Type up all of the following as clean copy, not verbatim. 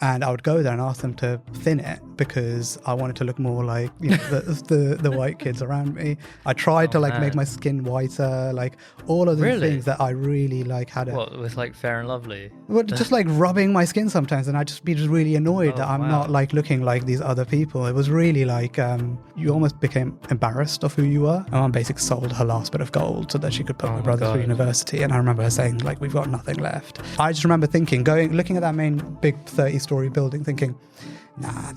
And I would go there and ask them to thin it because I wanted to look more like, you know, the white kids around me. I tried to like make my skin whiter, like all of the things that I really like had. What, with like Fair and Lovely? Well, just like rubbing my skin sometimes, and I'd just be really annoyed that I'm not like looking like these other people. It was really like you almost became embarrassed of who you were. My mum basically sold her last bit of gold so that she could put my brother through university, and I remember her saying like, we've got nothing left. I just remember thinking, looking at that main big 30-story building, thinking, nah,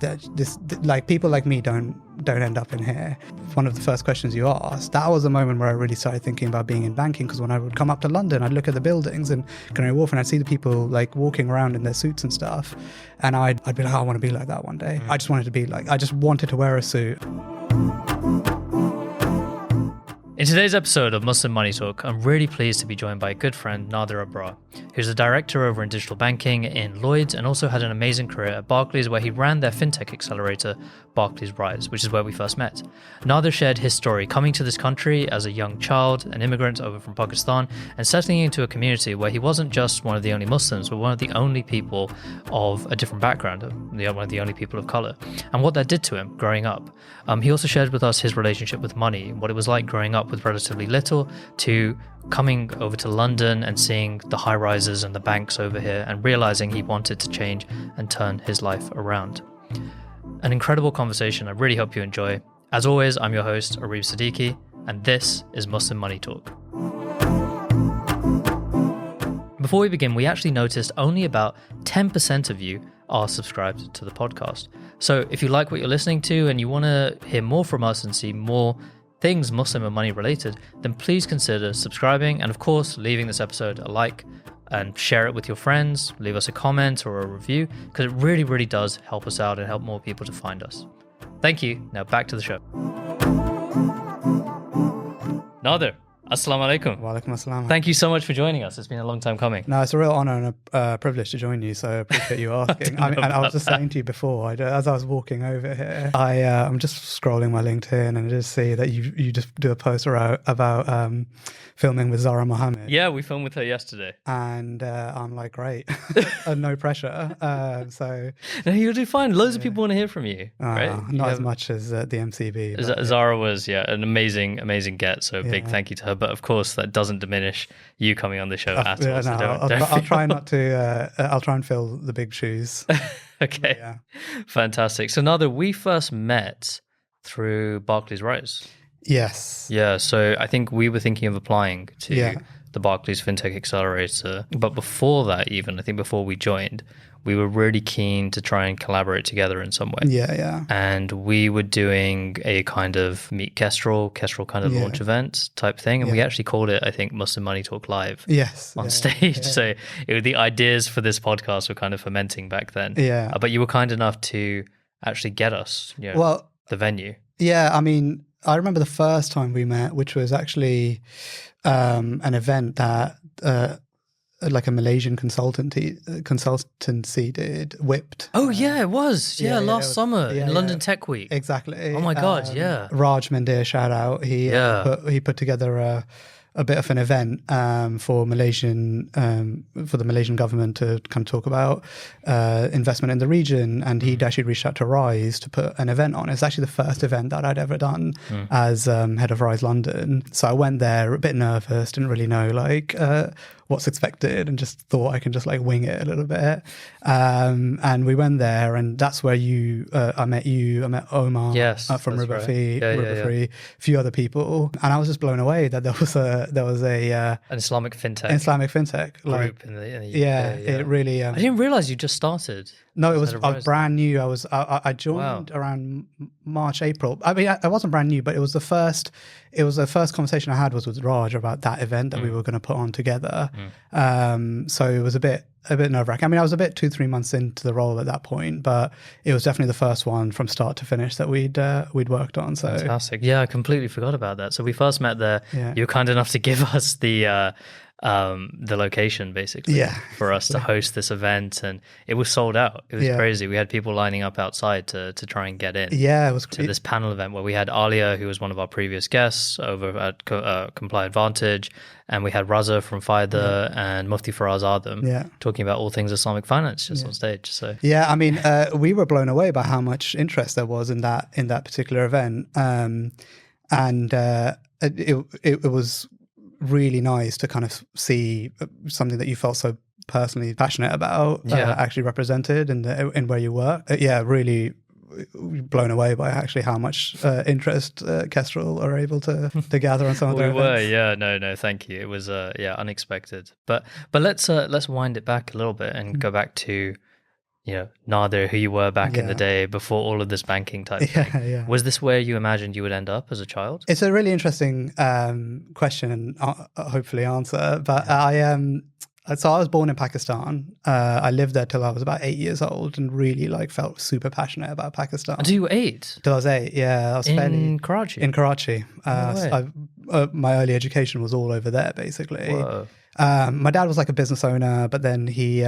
like people like me don't end up in here. One of the first questions you asked, that was the moment where I really started thinking about being in banking, because when I would come up to London, I'd look at the buildings in Canary Wharf and I'd see the people like walking around in their suits and stuff, and I'd be like, oh, I want to be like that one day. I just wanted to wear a suit. In today's episode of Muslim Money Talk, I'm really pleased to be joined by a good friend, Nadir Abrar, who's a director over in digital banking in Lloyds and also had an amazing career at Barclays, where he ran their fintech accelerator, Barclays Rise, which is where we first met. Nadir shared his story coming to this country as a young child, an immigrant over from Pakistan, and settling into a community where he wasn't just one of the only Muslims, but one of the only people of a different background, one of the only people of color, and what that did to him growing up. He also shared with us his relationship with money, what it was like growing up with relatively little to coming over to London and seeing the high rises and the banks over here and realizing he wanted to change and turn his life around. An incredible conversation I really hope you enjoy. As always, I'm your host, Arib Siddiqui, and this is Muslim Money Talk. Before we begin, we actually noticed only about 10% of you are subscribed to the podcast. So if you like what you're listening to and you want to hear more from us and see more things Muslim and money related, then please consider subscribing and of course leaving this episode a like and share it with your friends, leave us a comment or a review, because it really, really does help us out and help more people to find us. Thank you. Now back to the show. Nadir, assalamu alaikum. Wa alaikum assalam. Thank you so much for joining us. It's been a long time coming. No, it's a real honor and a privilege to join you, so I appreciate you asking. And I was just saying to you before, as I was walking over here, I'm just scrolling my LinkedIn and I just see that you just do a post about filming with Zara Mohammed. Yeah, we filmed with her yesterday. And I'm like, great. No pressure. So no, you'll do fine. Loads of people want to hear from you. Right? Not as much as the MCB. Zara was, an amazing get. So big thank you to her. But of course, that doesn't diminish you coming on the show at all. So I'll try not to. I'll try and fill the big shoes. Okay, yeah. Fantastic. So Nadir, we first met through Barclays Rise. Yes. Yeah. So I think we were thinking of applying to the Barclays Fintech Accelerator, but before that, even I think before we joined, we were really keen to try and collaborate together in some way. Yeah. And we were doing a kind of Meet Kestrl kind of launch event type thing. And we actually called it, I think, Muslim Money Talk Live on stage. So the ideas for this podcast were kind of fermenting back then. Yeah. But you were kind enough to actually get us the venue. Yeah, I mean, I remember the first time we met, which was actually an event that like a Malaysian consultancy did, Whipped. Oh yeah, it was. Last summer in London Tech Week. Exactly. Oh my God, Raj Mandir, shout out. He put together a bit of an event for the Malaysian government to kind of talk about investment in the region, and he'd actually reached out to Rise to put an event on. It's actually the first event that I'd ever done as head of Rise London. So I went there a bit nervous, didn't really know what's expected, and just thought I can just like wing it a little bit. And we went there, and that's where I met Omar from River Free, a few other people, and I was just blown away that there was an Islamic fintech group in the UK. It really. I didn't realize you just started. No, I was brand new. I joined around March, April. I mean, I wasn't brand new, but it was the first conversation I had was with Raj about that event that we were going to put on together. So it was a bit nerve-wracking. I mean, I was a bit 2-3 months into the role at that point, but it was definitely the first one from start to finish that we'd worked on. So fantastic. Yeah, I completely forgot about that. So we first met there. Yeah. You were kind enough to give us the the location basically for us to host this event, and it was sold out. It was crazy. We had people lining up outside to try and get in. Yeah, it was to this panel event where we had Alia, who was one of our previous guests over at Comply Advantage, and we had Raza from Fayda and Mufti Faraz Adam talking about all things Islamic finance just on stage. So I mean, we were blown away by how much interest there was in that particular event, and it was really nice to kind of see something that you felt so personally passionate about actually represented in where you work. Really blown away by actually how much interest Kestrl are able to gather on some of their events. No, thank you. It was unexpected. But let's wind it back a little bit and go back to Nadir, who you were back in the day before all of this banking type thing. Yeah. Was this where you imagined you would end up as a child? It's a really interesting question and hopefully answer. But so I was born in Pakistan. I lived there till I was about 8 years old and really felt super passionate about Pakistan. Until you were 8? Till I was 8, yeah. I was in Karachi? In Karachi. My early education was all over there, basically. Whoa. My dad was a business owner, but then he,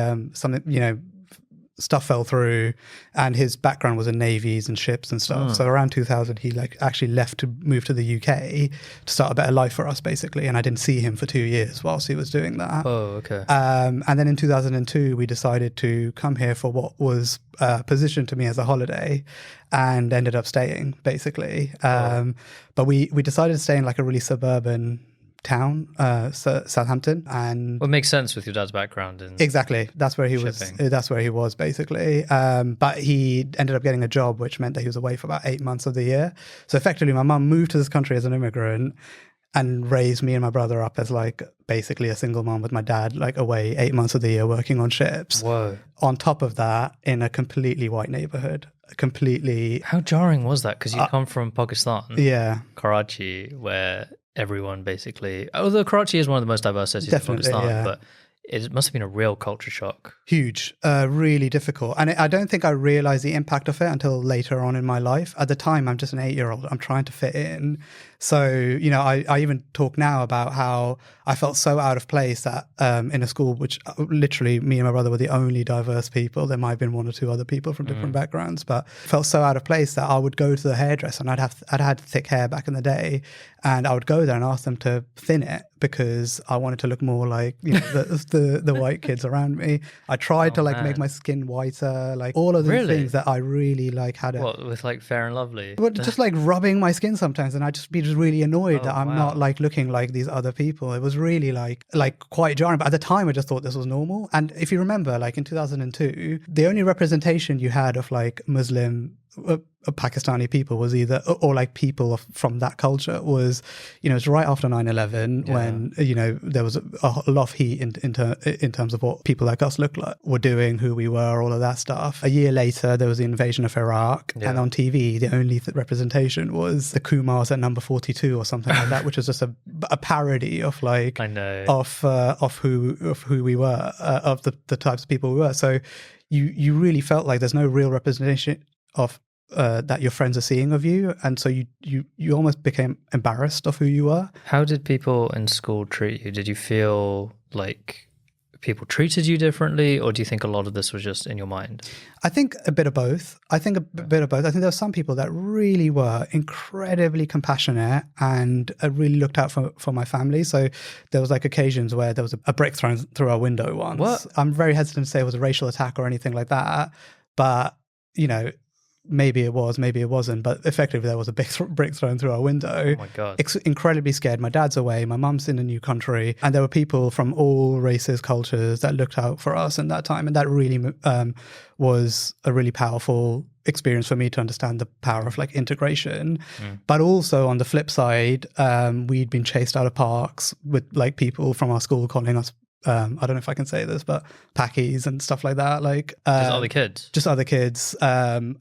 stuff fell through, and his background was in navies and ships and stuff. So around 2000, he actually left to move to the UK to start a better life for us, basically. And I didn't see him for 2 years whilst he was doing that. Oh, okay. And then in 2002, we decided to come here for what was positioned to me as a holiday, and ended up staying, basically. But we decided to stay in a really suburban town, Southampton, and well, it makes sense with your dad's background. Exactly, that's where he shipping. was. That's where he was basically. But he ended up getting a job, which meant that he was away for about 8 months of the year. So effectively, my mum moved to this country as an immigrant and raised me and my brother up as basically a single mom with my dad away 8 months of the year working on ships. Whoa! On top of that, in a completely white neighborhood. Completely. How jarring was that? Because you come from Pakistan, Karachi, where everyone basically, although Karachi is one of the most diverse cities in Pakistan, but it must have been a real culture shock. Huge, really difficult. And I don't think I realized the impact of it until later on in my life. At the time, I'm just an 8-year-old. I'm trying to fit in. So, I even talk now about how I felt so out of place that in a school, which literally me and my brother were the only diverse people. There might have been 1 or 2 other people from different backgrounds, but felt so out of place that I would go to the hairdresser, and I'd had thick hair back in the day, and I would go there and ask them to thin it because I wanted to look more like the white kids around me. I tried to make my skin whiter, all of these things that I really had. What, with Fair and Lovely? But just rubbing my skin sometimes, and I'd just be really annoyed that I'm not looking like these other people. It was really quite jarring. But at the time, I just thought this was normal. And if you remember, in 2002, the only representation you had of Muslim Pakistani people was either, or people from that culture was, it's right after 9/11 when, there was a lot of heat in terms of what people like us were doing, who we were, all of that stuff. A year later, there was the invasion of Iraq, and on TV, the only representation was the Kumars at number 42 or something like that, which was just a parody of I know. of who we were, of the types of people we were. So you really felt like there's no real representation of that your friends are seeing of you, and so you almost became embarrassed of who you were. How did people in school treat you? Did you feel like people treated you differently, or do you think a lot of this was just in your mind? I think a bit of both. I think there were some people that really were incredibly compassionate and really looked out for my family. So there was occasions where there was a brick thrown through our window once. What? I'm very hesitant to say it was a racial attack or anything like that, but maybe it was, maybe it wasn't, but effectively there was a big brick thrown through our window. Oh my God. Incredibly scared. My dad's away, my mum's in a new country, and there were people from all races, cultures that looked out for us in that time. And that really was a really powerful experience for me to understand the power of integration. But also on the flip side, we'd been chased out of parks with people from our school calling us I don't know if I can say this, but Packies and stuff like that. Just other kids. Just other kids. And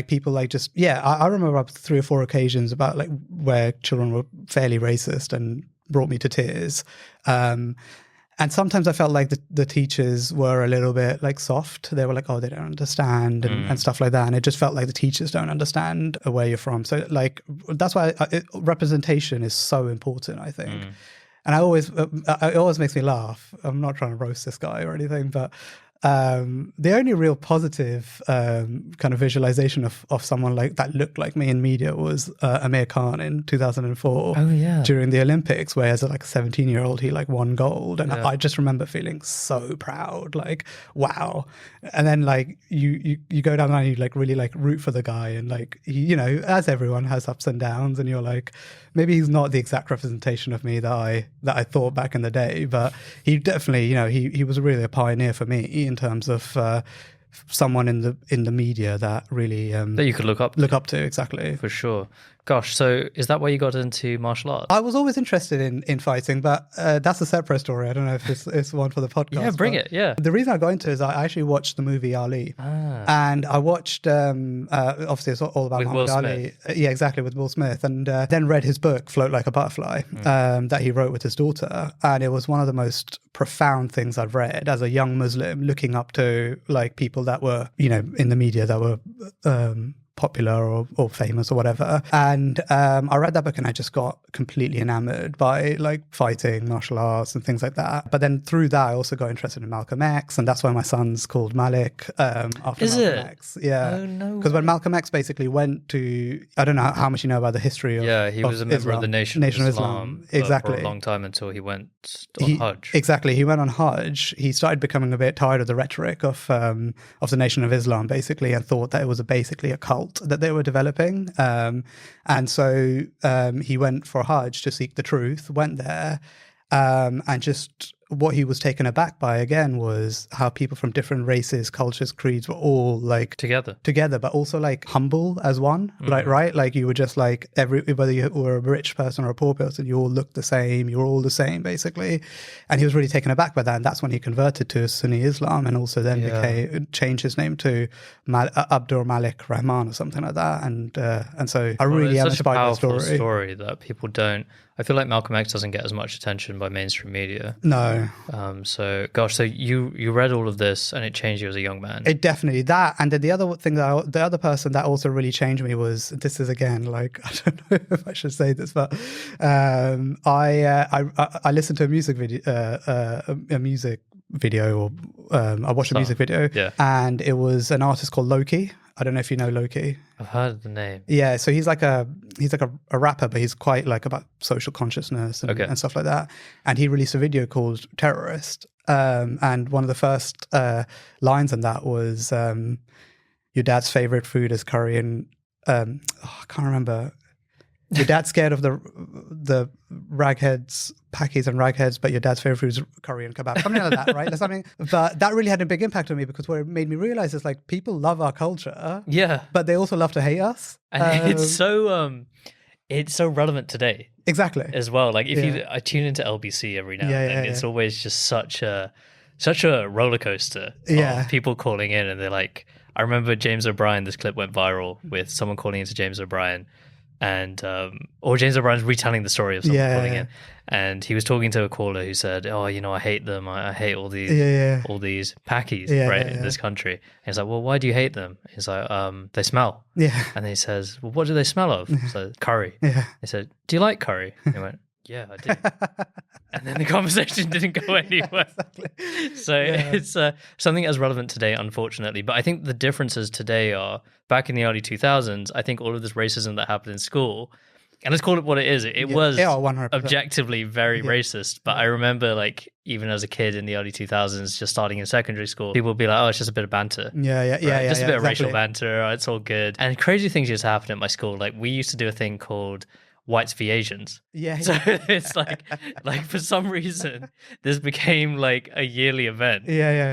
people I remember up 3 or 4 occasions about where children were fairly racist and brought me to tears. And sometimes I felt like the teachers were a little bit soft. They were oh, they don't understand and stuff like that. And it just felt like the teachers don't understand where you're from. So that's why representation is so important, I think. And it always makes me laugh. I'm not trying to roast this guy or anything, but the only real positive kind of visualization of someone like that looked like me in media was Amir Khan in 2004. Oh yeah, during the Olympics, where as a 17-year-old he like won gold, and I just remember feeling so proud, like wow. And then like you go down there and you like really like root for the guy, and like he, as everyone has ups and downs, and you're like, maybe he's not the exact representation of me that I thought back in the day, but he definitely, he was really a pioneer for me in terms of someone in the media that really that you could look up to, exactly. For sure. Gosh, so is that why you got into martial arts? I was always interested in fighting, but that's a separate story. I don't know if it's one for the podcast. Yeah, bring it. Yeah. The reason I got into it is I actually watched the movie Ali, and I watched obviously it's all about Muhammad Ali. Yeah, exactly, with Will Smith, and then read his book Float Like a Butterfly that he wrote with his daughter, and it was one of the most profound things I've read as a young Muslim, looking up to like people that were in the media that were popular or famous or whatever. And I read that book and I just got completely enamored by like fighting, martial arts and things like that. But then through that, I also got interested in Malcolm X, and that's why my son's called Malik after Is Malcolm it? X. Yeah. Oh, no. Because when Malcolm X basically went to, I don't know how much you know about the history of Yeah, he was a member of the Nation of Islam. Exactly. For a long time until he went on Hajj. Exactly. He went on Hajj. He started becoming a bit tired of the rhetoric of the Nation of Islam, basically, and thought that it was basically a cult that they were developing. And so he went for Hajj to seek the truth, went there, and just what he was taken aback by again was how people from different races, cultures, creeds were all like together, but also like humble as one, like, right? Like you were just like whether you were a rich person or a poor person, you all looked the same, you were all the same basically. And he was really taken aback by that, and that's when he converted to Sunni Islam, and also then changed his name to Abdur Malik Rahman or something like that. And so I really am inspired by the story. It's such a powerful story that people don't. I feel like Malcolm X doesn't get as much attention by mainstream media. No. So you read all of this and it changed you as a young man. It definitely that. And then the other thing the other person that also really changed me was, this is again, like, I don't know if I should say this, but I listened to a music video, or I watched a music video, and it was an artist called Loki. I don't know if you know Loki. I've heard of the name. Yeah, so he's like a rapper, but he's quite like about social consciousness and stuff like that. And he released a video called Terrorist. And one of the first lines in that was, your dad's favorite food is curry and I can't remember. Your dad's scared of the ragheads, Pakis and ragheads, but your dad's favorite food is curry and kebab. Something like that, right? Something. But that really had a big impact on me, because what it made me realize is like people love our culture, but they also love to hate us. And it's so relevant today. Exactly. As well, like if I tune into LBC every now and then, it's always just such a roller coaster of people calling in, and they're like, I remember James O'Brien. This clip went viral with someone calling into James O'Brien. And or James O'Brien's retelling the story of someone calling in, and he was talking to a caller who said, "Oh, I hate them. I hate all these Pakis in this country." And he's like, "Well, why do you hate them?" He's like, "They smell." Yeah. And then he says, "Well, what do they smell of?" So curry. Yeah. He said, "Do you like curry?" And he went, "Yeah, I do." And then the conversation didn't go anywhere. Exactly. So it's something as relevant today, unfortunately. But I think the differences today are, back in the early 2000s, I think all of this racism that happened in school, and let's call it what it is, it was 100%. Objectively very racist. But I remember, like, even as a kid in the early 2000s, just starting in secondary school, people would be like, "Oh, it's just a bit of banter." Just a bit of racial banter. Oh, it's all good. And crazy things used to happen at my school. Like, we used to do a thing called Whites v Asians. So it's like for some reason this became like a yearly event.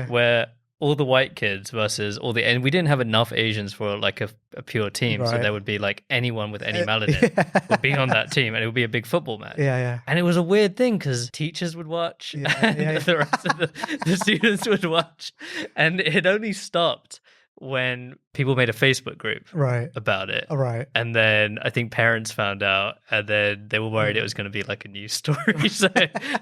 Where all the white kids versus and we didn't have enough Asians for like a pure team. So there would be like anyone with any melanin would be on that team, and it would be a big football match. And it was a weird thing because teachers would watch and the rest of the students would watch, and it only stopped when people made a Facebook group about it. And then I think parents found out, and then they were worried it was going to be like a news story. So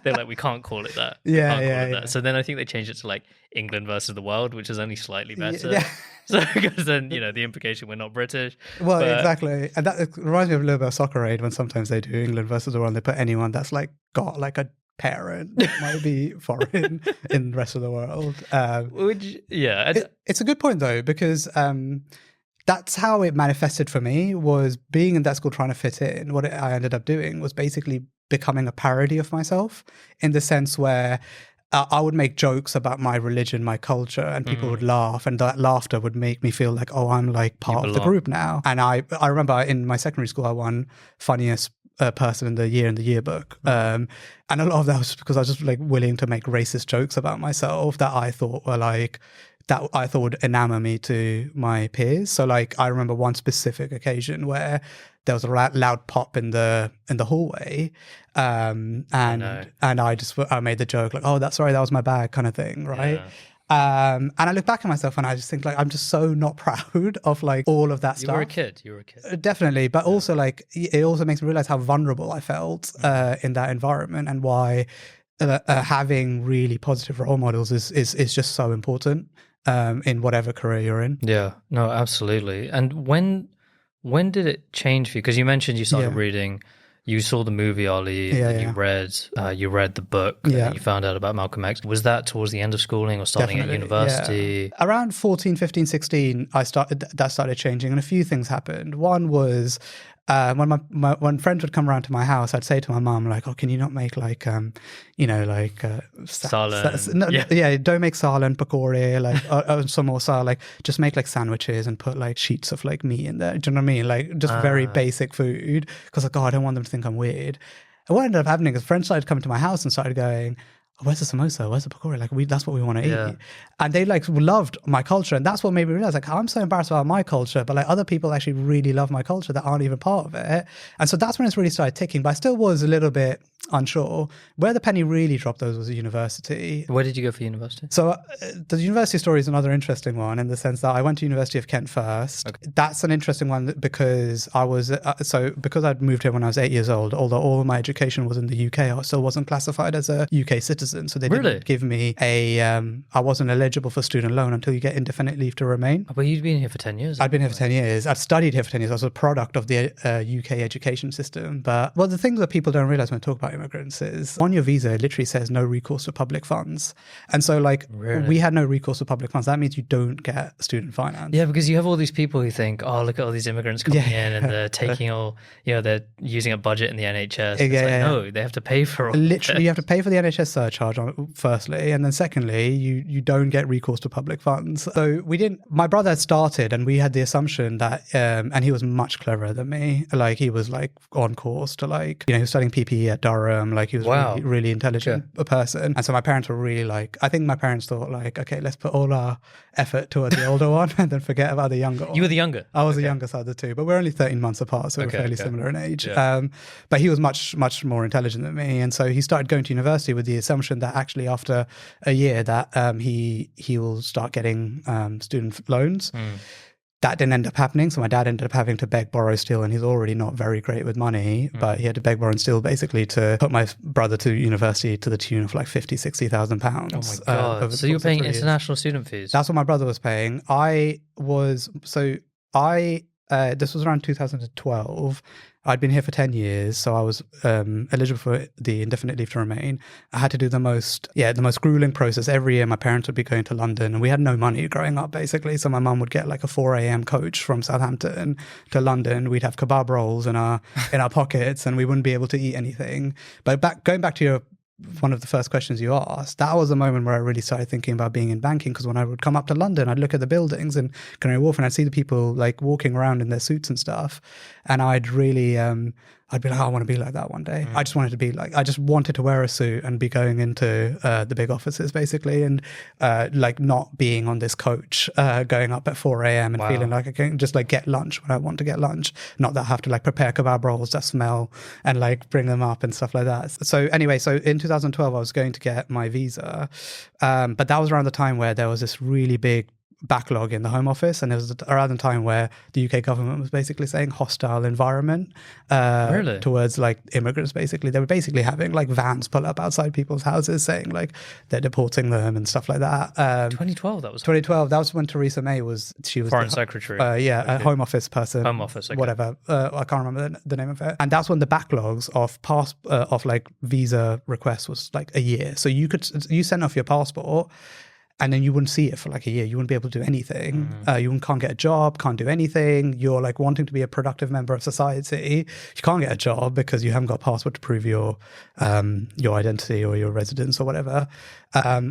they're like, we can't call it that. That. So then I think they changed it to like England versus the world, which is only slightly better. So because then, the implication we're not British. Well, exactly. And that reminds me of a little bit of Soccer Aid, when sometimes they do England versus the world, they put anyone that's like got like a parent might be foreign in the rest of the world. It's a good point though, because that's how it manifested for me, was being in that school trying to fit in. What I ended up doing was basically becoming a parody of myself, in the sense where I would make jokes about my religion, my culture, and people would laugh, and that laughter would make me feel like, oh, I'm like part of the group now. And I remember in my secondary school, I won funniest person in the yearbook. And a lot of that was because I was just like willing to make racist jokes about myself that I thought were like, that I thought would enamor me to my peers. So like, I remember one specific occasion where there was a loud pop in the hallway, and I made the joke like, oh, that's sorry, that was my bag, kind of thing, right? And I look back at myself and I just think like, I'm just so not proud of like all of that stuff. You were a kid. Definitely. But also like, it also makes me realize how vulnerable I felt in that environment, and why having really positive role models is just so important in whatever career you're in. Yeah, no, absolutely. And when did it change for you? Because you mentioned you started reading, you saw the movie Ali, you read the book, and you found out about Malcolm X. Was that towards the end of schooling or starting at university? Yeah. Around 14, 15, 16, that started changing, and a few things happened. One was when friends would come around to my house, I'd say to my mum like, "Oh, can you not make like Salad? Don't make salad, pakore, like samosa. Like, just make like sandwiches and put like sheets of like meat in there. Do you know what I mean? Like, just very basic food, because like, I don't want them to think I'm weird." And what ended up happening is friends started coming to my house and started going, oh, where's the samosa? Where's the pakora? Like, that's what we want to eat. And they like loved my culture. And that's what made me realize like, I'm so embarrassed about my culture, but like other people actually really love my culture that aren't even part of it. And so that's when it's really started ticking. But I still was a little bit unsure. Where the penny really dropped those was at university. Where did you go for university? So the university story is another interesting one, in the sense that I went to University of Kent first. Okay. That's an interesting one because I was, because I'd moved here when I was 8 years old, although all of my education was in the UK, I still wasn't classified as a UK citizen. So they didn't give me I wasn't eligible for student loan until you get indefinite leave to remain. But you'd been here for 10 years. I'd been here for 10 years. I'd studied here for 10 years. I was a product of the UK education system. But the things that people don't realize when they talk about immigrants is on your visa, it literally says no recourse to public funds. And so like, we had no recourse to public funds. That means you don't get student finance. Yeah, because you have all these people who think, oh, look at all these immigrants coming in and they're taking all, they're using a budget in the NHS. No, they have to pay for all literally, you have to pay for the NHS surcharge firstly, and then secondly, you don't get recourse to public funds. So my brother had started, and we had the assumption that, and he was much cleverer than me. Like, he was like on course to like, he was studying PPE at Durham. Like, he was really, really intelligent person. And so my parents were really like, I think my parents thought like, okay, let's put all our effort towards the older one and then forget about the younger one. You were the younger? I was the youngest of the two, but we're only 13 months apart, so we're fairly similar in age. But he was much, much more intelligent than me. And so he started going to university with the assumption that actually after a year that he will start getting student loans. That didn't end up happening. So my dad ended up having to beg, borrow, steal, and he's already not very great with money, but he had to beg, borrow, and steal basically to put my brother to university to the tune of like 50, 60,000 pounds. Oh my God. So you're paying international student fees? That's what my brother was paying. This was around 2012. I'd been here for 10 years, so I was eligible for the indefinite leave to remain. I had to do the most grueling process. Every year my parents would be going to London, and we had no money growing up basically. So my mum would get like a 4 a.m. coach from Southampton to London. We'd have kebab rolls in our pockets, and we wouldn't be able to eat anything. But going back to one of the first questions you asked, that was the moment where I really started thinking about being in banking, because when I would come up to London, I'd look at the buildings in Canary Wharf and I'd see the people like walking around in their suits and stuff, and I'd really I'd be like, oh, I want to be like that one day. I just wanted to wear a suit and be going into the big offices basically, and like not being on this coach going up at 4 a.m. and feeling like I can just like get lunch when I want to get lunch, not that I have to like prepare kebab rolls that smell and like bring them up and stuff like that. So anyway, so in 2012 I was going to get my visa, but that was around the time where there was this really big backlog in the Home Office, and it was around the time where the UK government was basically saying hostile environment towards like immigrants. Basically, they were basically having like vans pull up outside people's houses saying like they're deporting them and stuff like that. 2012, that was 2012. That was when Theresa May was Foreign Secretary. A Home Office person. Home Office, okay. Whatever. I can't remember the name of it. And that's when the backlogs of like visa requests was like a year. So you sent off your passport, and then you wouldn't see it for like a year. You wouldn't be able to do anything. You can't get a job, can't do anything. You're like wanting to be a productive member of society. You can't get a job because you haven't got a passport to prove your identity or your residence or whatever.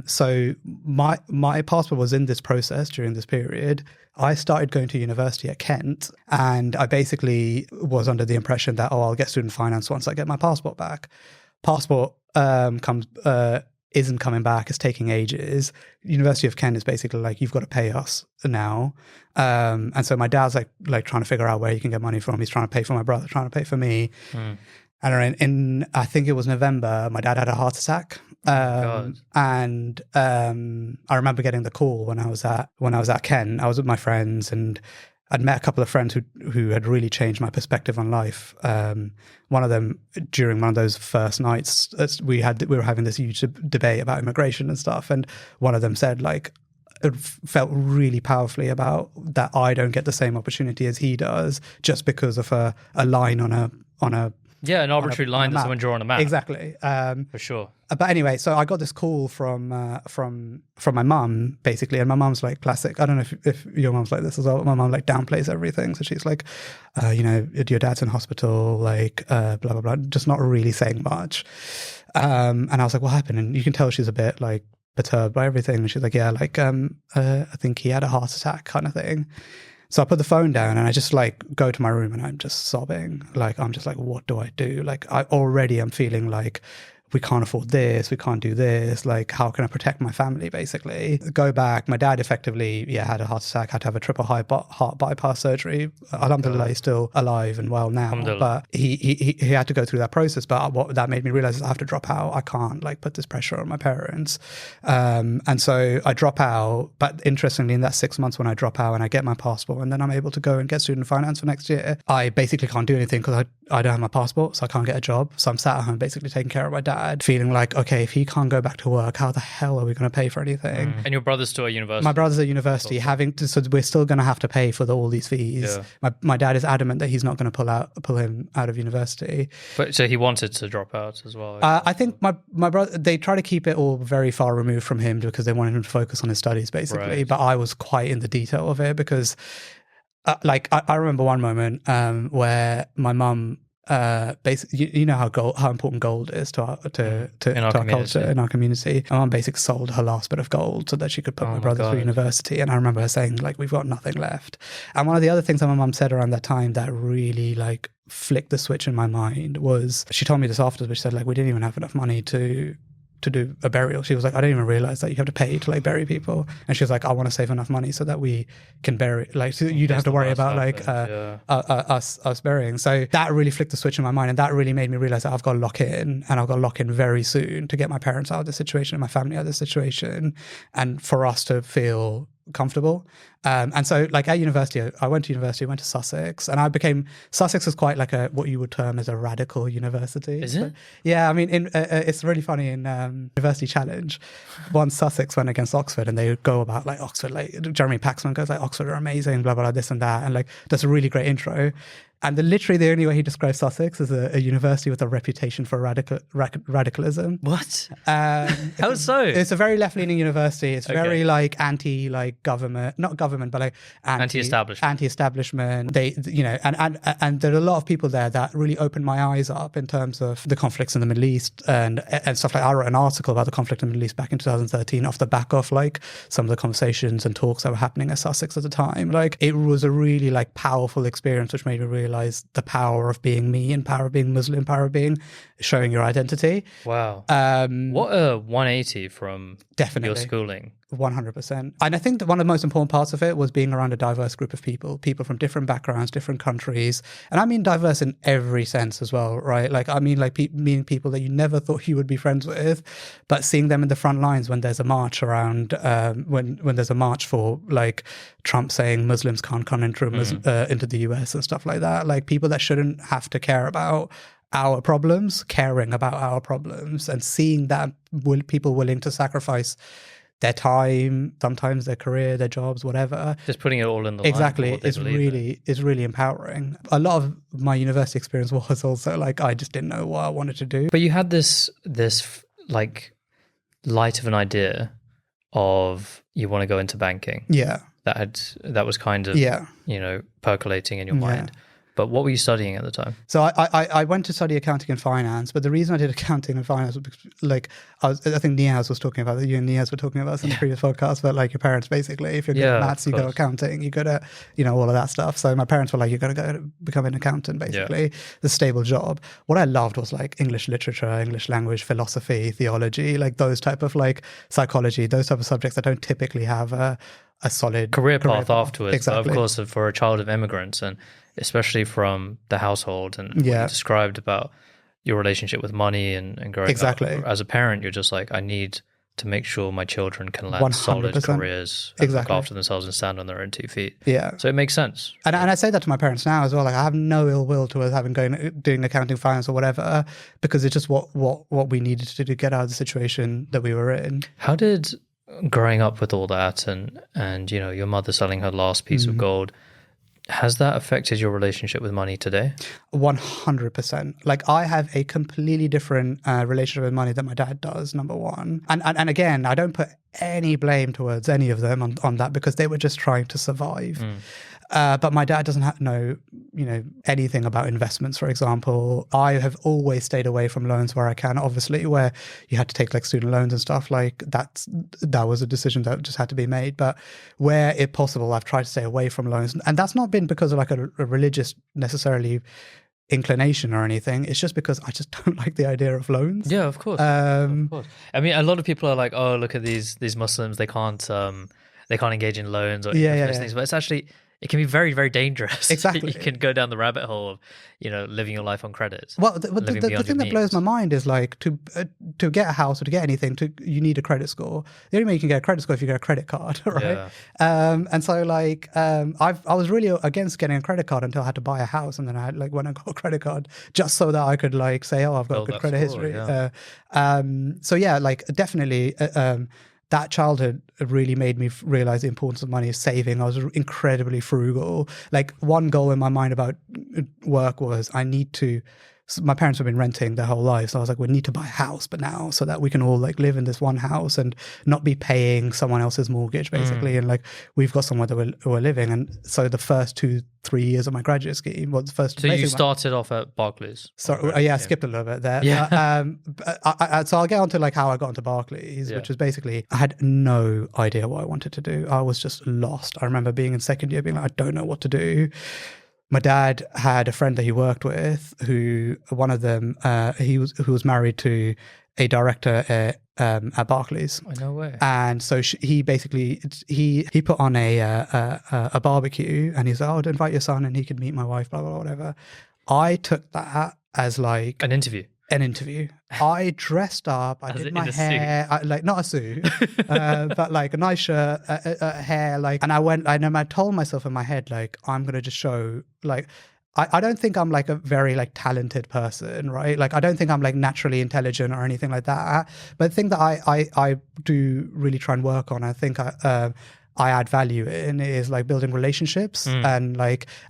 So my passport was in this process during this period. I started going to university at Kent, and I basically was under the impression that, I'll get student finance once I get my passport back. Passport isn't coming back. It's taking ages. University of Kent is basically like, you've got to pay us now. And so my dad's like trying to figure out where he can get money from. He's trying to pay for my brother, trying to pay for me. And in I think it was November, my dad had a heart attack. And I remember getting the call when I was at Kent. I was with my friends, and I'd met a couple of friends who had really changed my perspective on life. One of them, during one of those first nights, we were having this huge debate about immigration and stuff, and one of them said, like, it felt really powerfully about that I don't get the same opportunity as he does just because of a line on a an arbitrary line that someone drew on a map. Exactly. For sure. But anyway, so I got this call from my mum, basically, and my mum's like classic. I don't know if your mum's like this as well. My mum like downplays everything, so she's like, your dad's in hospital, like blah blah blah, just not really saying much. And I was like, what happened? And you can tell she's a bit like perturbed by everything. And she's like, yeah, like I think he had a heart attack, kind of thing. So I put the phone down and I just like go to my room and I'm just sobbing. Like, I'm just like, what do I do? Like, I already am feeling like we can't afford this, we can't do this. Like, how can I protect my family, basically? Go back. My dad effectively, had a heart attack, had to have a triple heart bypass surgery. Alhamdulillah, he's still alive and well now. But he had to go through that process. But what that made me realize is I have to drop out. I can't like put this pressure on my parents. And so I drop out. But interestingly, in that 6 months when I drop out and I get my passport and then I'm able to go and get student finance for next year, I basically can't do anything because I don't have my passport, so I can't get a job. So I'm sat at home basically taking care of my dad, feeling like, okay, if he can't go back to work, how the hell are we going to pay for anything? And your brother's still at university? My brother's at university, so we're still going to have to pay for all these fees. Yeah. My dad is adamant that he's not going to pull him out of university. But so he wanted to drop out as well? I think my brother, they try to keep it all very far removed from him because they wanted him to focus on his studies, basically. Right. But I was quite in the detail of it because I remember one moment where my mum, basically, you know how important gold is to our culture, in our community. My mum basically sold her last bit of gold so that she could put my brother through university. And I remember her saying, like, we've got nothing left. And one of the other things that my mum said around that time that really like flicked the switch in my mind was, she told me this afterwards, but she said, like, we didn't even have enough money to do a burial. She was like, I didn't even realize that you have to pay to like bury people. And she was like, I want to save enough money so that we can bury, like, so you don't have to worry about like us burying. So that really flicked the switch in my mind, and that really made me realize that I've got to lock in, and I've got to lock in very soon to get my parents out of this situation and my family out of this situation, and for us to feel comfortable. And so like at university, I went to Sussex, and Sussex is quite like what you would term as a radical university. Is it? Yeah, I mean, it's really funny in University Challenge, once Sussex went against Oxford, and they would go about like Oxford, like Jeremy Paxman goes like, Oxford are amazing, blah, blah, blah, this and that. And like, that's a really great intro. And literally the only way he describes Sussex is a university with a reputation for radicalism. What? How so? It's a very left-leaning university. It's very like anti, like government, not government, but like anti-establishment. They, and there are a lot of people there that really opened my eyes up in terms of the conflicts in the Middle East and stuff like. I wrote an article about the conflict in the Middle East back in 2013 off the back of like some of the conversations and talks that were happening at Sussex at the time. Like, it was a really like powerful experience, which made me realize the power of being me and power of being Muslim, power of being showing your identity. Wow. What a 180 from your schooling. 100%. And I think that one of the most important parts of it was being around a diverse group of people from different backgrounds, different countries. And I mean diverse in every sense as well, right? Like, I mean, like meeting people that you never thought you would be friends with, but seeing them in the front lines when there's a march around, when there's a march for like Trump saying Muslims can't come into the US and stuff like that. Like people that shouldn't have to care about our problems, caring about our problems, and seeing that people willing to sacrifice their time, sometimes their career, their jobs, whatever. Just putting it all in the exactly line for what they believe is really empowering. A lot of my university experience was also like I just didn't know what I wanted to do. But you had this like light of an idea of you want to go into banking. Yeah. That was kind of percolating in your mind. But what were you studying at the time? So I went to study accounting and finance, but the reason I did accounting and finance was because, like, I think Niaz was talking about it. You and Niaz were talking about this in the previous podcast, but like your parents basically, if you're good at maths, you go accounting, you go to, all of that stuff. So my parents were like, you got to go become an accountant, basically, the stable job. What I loved was like English literature, English language, philosophy, theology, like those type of like psychology, those type of subjects that don't typically have a solid career path afterwards. Exactly. But of course, for a child of immigrants, and especially from the household and what you described about your relationship with money and growing up. As a parent, you're just like, I need to make sure my children can land 100%. Solid careers and look after themselves and stand on their own 2 feet. Yeah. So it makes sense. And I say that to my parents now as well. Like I have no ill will towards doing accounting, finance or whatever, because it's just what we needed to do to get out of the situation that we were in. How did growing up with all that and your mother selling her last piece of gold, has that affected your relationship with money today? 100%. Like I have a completely different relationship with money than my dad does, number one. And again, I don't put any blame towards any of them on that because they were just trying to survive. But my dad doesn't know, anything about investments, for example. I have always stayed away from loans where I can, obviously, where you had to take like student loans and stuff like that was a decision that just had to be made. But where it possible, I've tried to stay away from loans. And that's not been because of like a religious necessarily inclination or anything. It's just because I just don't like the idea of loans. Yeah, of course. Of course. I mean, a lot of people are like, oh, look at these Muslims, they can't engage in loans or things, but it's actually, it can be very, very dangerous. Exactly. You can go down the rabbit hole of, living your life on credit. Well, the thing that blows my mind is like to get a house or to get anything, you need a credit score. The only way you can get a credit score is if you get a credit card, right? Yeah. And so like I was really against getting a credit card until I had to buy a house, and then I went and got a credit card just so that I could like say, oh, I've got a good credit history. Yeah. So yeah, like definitely. That childhood really made me realize the importance of money, saving. I was incredibly frugal. Like one goal in my mind about work was my parents have been renting their whole life. So I was like, we need to buy a house, but now so that we can all like live in this one house and not be paying someone else's mortgage basically. And like, we've got somewhere that we're living. And so the first 2-3 years of my graduate scheme was the first. So you started off at Barclays? Sorry, I skipped a little bit there. Yeah. So I'll get on to like how I got into Barclays, which was basically, I had no idea what I wanted to do. I was just lost. I remember being in second year being like, I don't know what to do. My dad had a friend that he worked with who one of them, who was married to a director at Barclays. Oh, no way. And so he basically, he put on a barbecue and he's like, oh, I'd invite your son and he could meet my wife, blah, blah, blah, whatever. I took that as like... An interview. I dressed up. I did my hair, like not a suit, but like a nice shirt, hair. Like, and I told myself in my head, like, I'm gonna just show. Like, I don't think I'm like a very like talented person, right? Like, I don't think I'm like naturally intelligent or anything like that. But the thing that I do really try and work on, I think I add value in is like building relationships and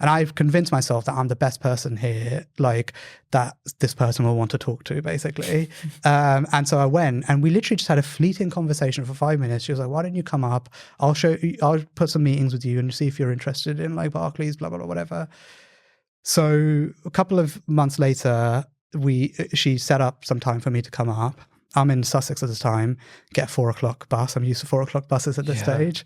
I've convinced myself that I'm the best person here, like that this person will want to talk to basically. And so I went and we literally just had a fleeting conversation for 5 minutes. She was like, why don't you come up? I'll put some meetings with you and see if you're interested in like Barclays, blah, blah, blah, whatever. So a couple of months later, she set up some time for me to come up. I'm in Sussex at this time, get a 4:00 bus. I'm used to 4:00 buses at this stage.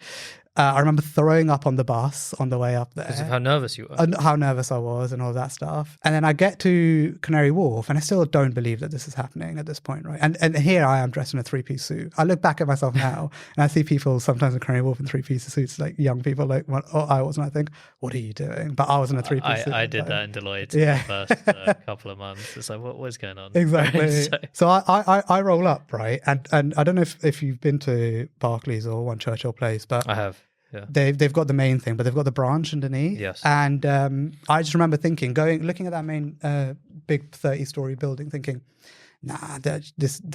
I remember throwing up on the bus on the way up there. Because of how nervous you were. And how nervous I was and all that stuff. And then I get to Canary Wharf and I still don't believe that this is happening at this point, right? And here I am dressed in a three-piece suit. I look back at myself now and I see people sometimes in Canary Wharf in three-piece suits, like young people, like, I was, and I think, what are you doing? But I was in a three-piece suit. I did that in Deloitte for the first couple of months. It's like, what was going on? Exactly. So I roll up, right? And I don't know if you've been to Barclays or One Churchill Place, but I have. Yeah. They've got the main thing, but they've got the branch underneath. Yes. And I just remember thinking, looking at that main big 30-story building, thinking, nah,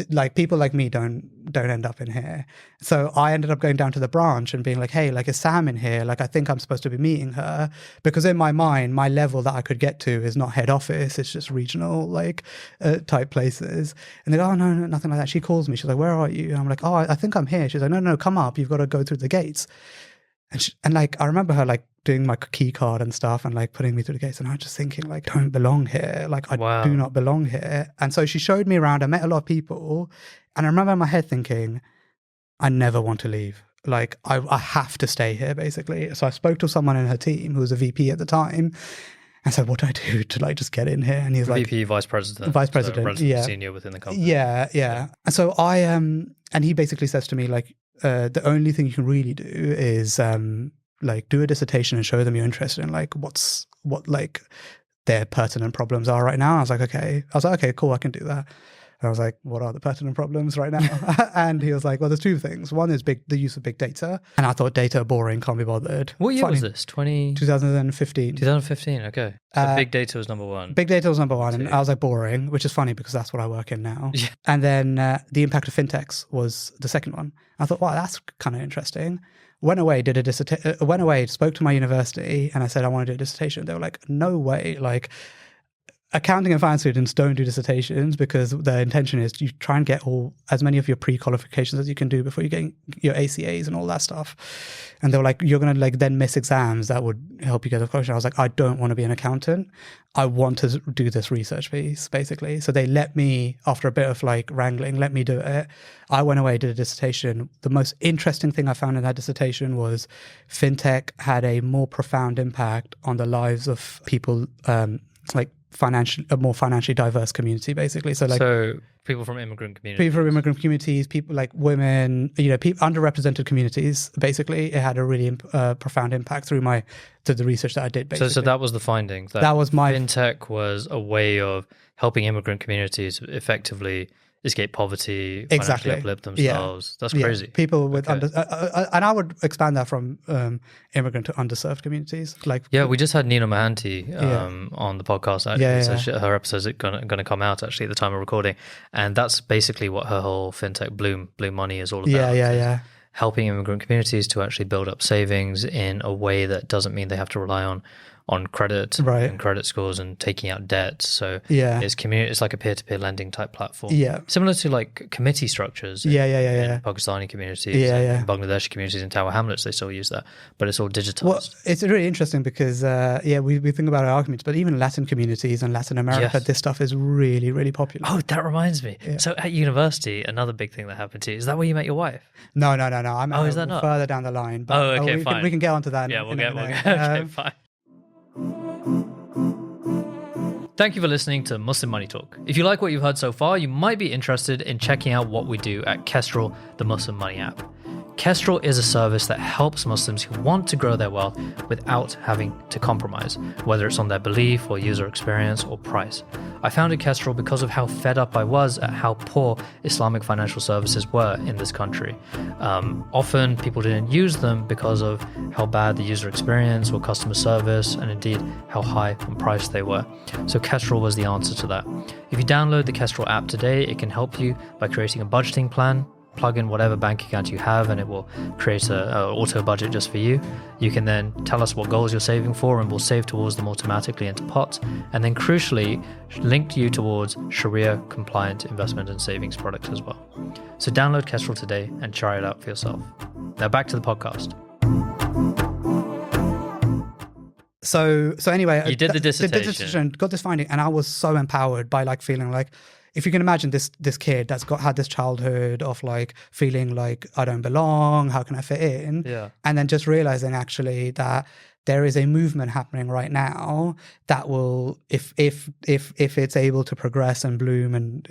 like people like me don't end up in here. So I ended up going down to the branch and being like, hey, like, is Sam in here? Like, I think I'm supposed to be meeting her, because in my mind, my level that I could get to is not head office, it's just regional like type places. And they go, oh no, nothing like that. She calls me, she's like, where are you? And I'm like, oh, I think I'm here. She's like, no, come up, you've got to go through the gates. And like, I remember her like doing my key card and stuff and like putting me through the gates. And I was just thinking, like, don't belong here. Like, I do not belong here. And so she showed me around. I met a lot of people. And I remember in my head thinking, I never want to leave. Like, I have to stay here, basically. So I spoke to someone in her team who was a VP at the time. I said, what do I do to like just get in here? And he's like, VP, vice president. Vice president, so senior within the company. Yeah. And so and he basically says to me, like, the only thing you can really do is like do a dissertation and show them you're interested in like what like their pertinent problems are right now. I was like, okay, cool, I can do that. And I was like, what are the pertinent problems right now? And he was like, well, there's two things. One is the use of big data. And I thought data boring, can't be bothered. What year was this? 2015. 2015, okay. So big data was number one. Big data was number one. And I was like, boring, which is funny because that's what I work in now. Yeah. And then the impact of fintechs was the second one. I thought, wow, that's kind of interesting. Went away, spoke to my university, and I said, I want to do a dissertation. They were like, no way. Like, accounting and finance students don't do dissertations because the intention is you try and get as many of your pre-qualifications as you can do before you get your ACAs and all that stuff. And they were like, you're going to like then miss exams that would help you get a qualification. I was like, I don't want to be an accountant. I want to do this research piece, basically. So they let me, after a bit of like wrangling, let me do it. I went away, did a dissertation. The most interesting thing I found in that dissertation was fintech had a more profound impact on the lives of people, like a more financially diverse community, basically. So people from immigrant communities, people like women, underrepresented communities. Basically, it had a really profound impact through the research that I did. Basically, so that was the finding. That was my fintech was a way of helping immigrant communities effectively escape poverty, financially uplift themselves. That's crazy. People with and I would expand that from immigrant to underserved communities. Like we just had Nina Mahanti on the podcast. Actually. So her episode's going to come out actually at the time of recording, and that's basically what her whole fintech Bloom Money is all about. Helping immigrant communities to actually build up savings in a way that doesn't mean they have to rely on credit and credit scores and taking out debt. So it's like a peer-to-peer lending type platform. Similar to like committee structures in Pakistani communities, in Bangladeshi communities, in Tower Hamlets, they still use that, but it's all digitized. Well, it's really interesting because we think about our arguments, but even Latin communities and Latin America, this stuff is really, really popular. Oh, that reminds me. So at university, another big thing that happened to you, is that where you met your wife? No. I'm is that not? Further down the line. But, fine. We can get onto that. Okay, fine. Thank you for listening to Muslim Money Talk. If you like what you've heard so far, you might be interested in checking out what we do at Kestrl, the Muslim Money app. Kestrl is a service that helps Muslims who want to grow their wealth without having to compromise, whether it's on their belief or user experience or price. I founded Kestrl because of how fed up I was at how poor Islamic financial services were in this country. Often people didn't use them because of how bad the user experience or customer service, and indeed how high on price they were. So Kestrl was the answer to that. If you download the Kestrl app today, it can help you by creating a budgeting plan. Plug in whatever bank account you have and it will create an auto budget just for you. You can then tell us what goals you're saving for and we'll save towards them automatically into pots, and then crucially link you towards Sharia compliant investment and savings products as well. So download Kestrl today and try it out for yourself. Now back to the podcast. So anyway, you did the dissertation, got this finding, and I was so empowered by like feeling like, if you can imagine this kid that's had this childhood of like feeling like I don't belong, how can I fit in? Yeah. And then just realizing actually that there is a movement happening right now that will, if it's able to progress and bloom and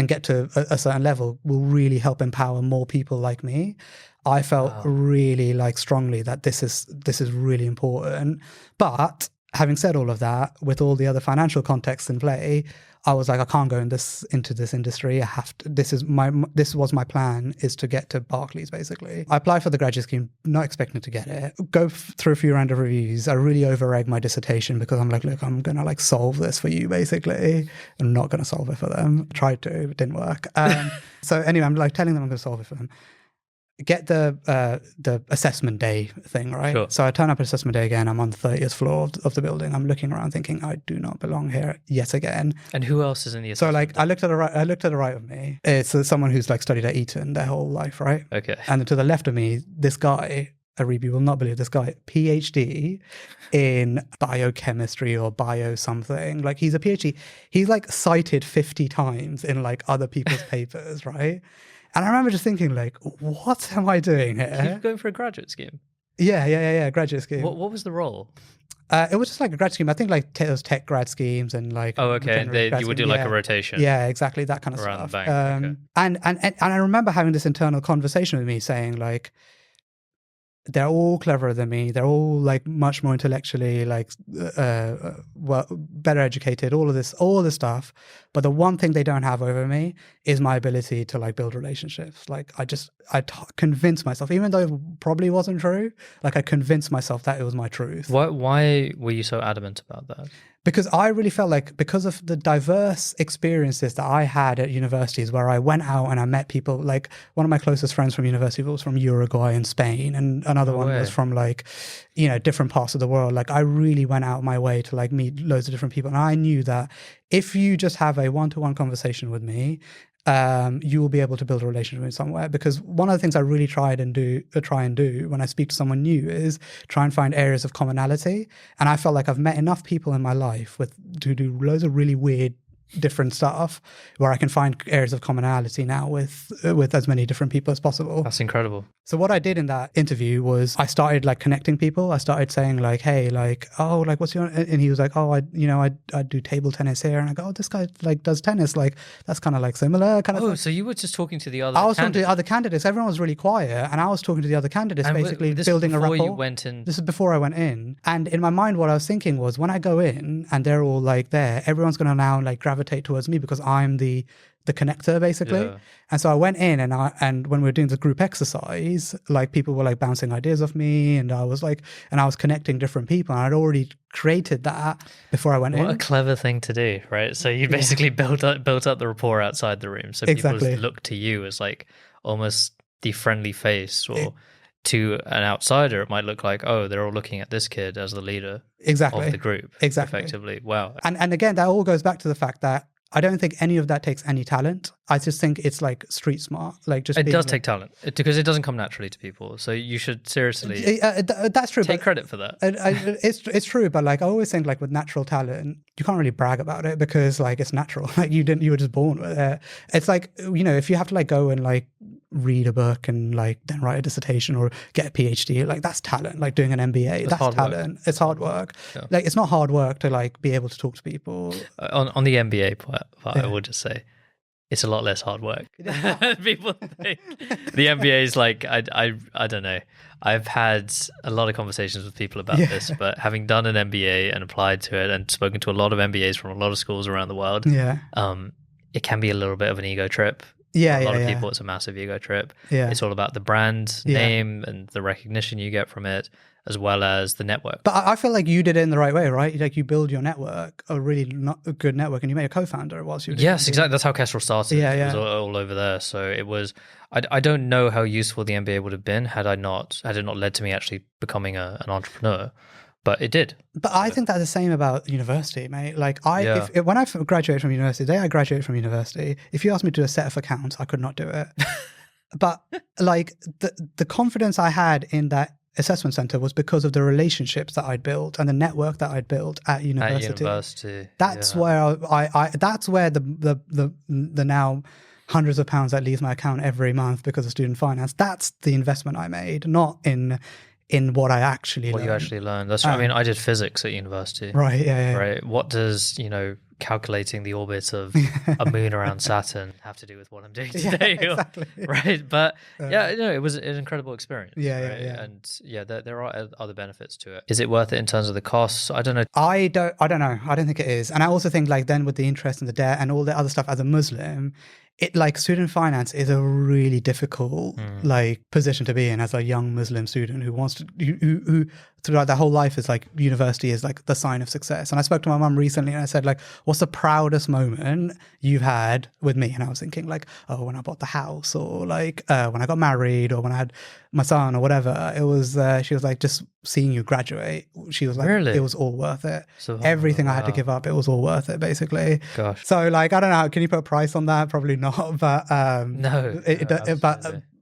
get to a certain level, will really help empower more people like me. I felt really like strongly that this is really important. But having said all of that, with all the other financial contexts in play, I was like, I can't go into this industry. I have to. This was my plan, is to get to Barclays. Basically, I applied for the graduate scheme, not expecting to get it. Go through a few round of reviews. I really over-egged my dissertation because I'm like, look, I'm gonna like solve this for you. Basically, I'm not gonna solve it for them. Tried to, it didn't work. So anyway, I'm like telling them I'm gonna solve it for them. Get the assessment day thing, right? Sure. So I turn up at assessment day again. I'm on the 30th floor of the building. I'm looking around thinking, I do not belong here yet again. And who else is in the So assessment like day? I looked to the right of me. It's someone who's like studied at Eton their whole life, right? Okay. And to the left of me, this guy, Aribi will not believe this guy, PhD in biochemistry or bio something. Like he's a PhD. He's like cited 50 times in like other people's papers, right? And I remember just thinking, like, what am I doing here? You're going for a graduate scheme? Yeah, graduate scheme. What was the role? It was just like a grad scheme. I think like those tech grad schemes and like. Oh, okay. You would do like a rotation. Yeah, exactly, that kind of around stuff. The bank. Okay. And I remember having this internal conversation with me saying like, they're all cleverer than me. They're all like much more intellectually like better educated. All this stuff. But the one thing they don't have over me is my ability to like build relationships. Like I convinced myself, even though it probably wasn't true. Like I convinced myself that it was my truth. Why were you so adamant about that? Because I really felt like, because of the diverse experiences that I had at universities, where I went out and I met people, like one of my closest friends from university was from Uruguay and Spain, and another one was from like, different parts of the world. Like I really went out of my way to like meet loads of different people. And I knew that if you just have a one-to-one conversation with me, you will be able to build a relationship with somewhere. Because one of the things I really try and do when I speak to someone new is try and find areas of commonality. And I felt like I've met enough people in my life to do loads of really weird different stuff where I can find areas of commonality now with as many different people as possible. That's incredible. So what I did in that interview was I started like connecting people. I started saying like, hey, like, oh, like what's your, and he was like, oh, I do table tennis here. And I go, oh, this guy like does tennis. Like that's kind of like similar kind of thing. So you were just talking to the other I was talking to the other candidates. Everyone was really quiet. And I was talking to the other candidates, and basically building a rapport. You went in. This is before I went in. And in my mind, what I was thinking was, when I go in and they're all like there, everyone's going to now like gravitate towards me because I'm the connector basically. Yeah. And so I went in and when we were doing the group exercise, like people were like bouncing ideas off me, and I was connecting different people, and I'd already created that before I went in. What a clever thing to do, right? So you basically built up the rapport outside the room. So people look to you as like almost the friendly face, or to an outsider it might look like, oh, they're all looking at this kid as the leader of the group. Effectively. Wow. And again, that all goes back to the fact that I don't think any of that takes any talent. I just think it's like street smart. Like just it does take talent because it doesn't come naturally to people. So you should seriously that's true. Take credit for that. It's true, but like I always think like with natural talent, you can't really brag about it because like it's natural. Like you were just born with it. It's like, if you have to like go and like read a book and like then write a dissertation or get a PhD, like that's talent. Like doing an MBA, that's talent. Work. It's hard work. Yeah. Like it's not hard work to like be able to talk to people. On the MBA part, I would just say it's a lot less hard work. People think the MBA is like, I don't know. I've had a lot of conversations with people about this, but having done an MBA and applied to it and spoken to a lot of MBAs from a lot of schools around the world, it can be a little bit of an ego trip. Yeah, For a lot of people, it's a massive ego trip. Yeah. It's all about the brand name and the recognition you get from it, as well as the network. But I feel like you did it in the right way, right? Like you build your network, a really good network, and you made a co-founder whilst you were doing Yes, exactly. That's how Kestrl started. Yeah. It was all over there. So it was, I don't know how useful the MBA would have been had it not led to me actually becoming an entrepreneur. But it did. But I think that's the same about university, mate. Like when I graduated from university, the day I graduated from university, if you asked me to do a set of accounts, I could not do it. But like the confidence I had in that assessment center was because of the relationships that I'd built and the network that I'd built at university. That's where that's where the now hundreds of pounds that leaves my account every month because of student finance. That's the investment I made, not in what I actually learned. What you actually learned. That's I mean, I did physics at university. Right, yeah. Right. What does, calculating the orbit of a moon around Saturn have to do with what I'm doing today? Yeah, exactly. Right. But it was an incredible experience. Yeah. And there are other benefits to it. Is it worth it in terms of the costs? I don't know. I don't know. I don't think it is. And I also think then with the interest and the debt and all the other stuff as a Muslim, student finance is a really difficult position to be in as a young Muslim student who wants to who throughout their whole life is university is the sign of success. And I spoke to my mum recently and I said what's the proudest moment you've had with me? And I was thinking when I bought the house, or when I got married, or when I had my son, or whatever. It was she was just seeing you graduate. She was really? It was all worth it. So, everything I had to give up, it was all worth it, basically. Gosh. So I don't know, can you put a price on that? Probably not, but no,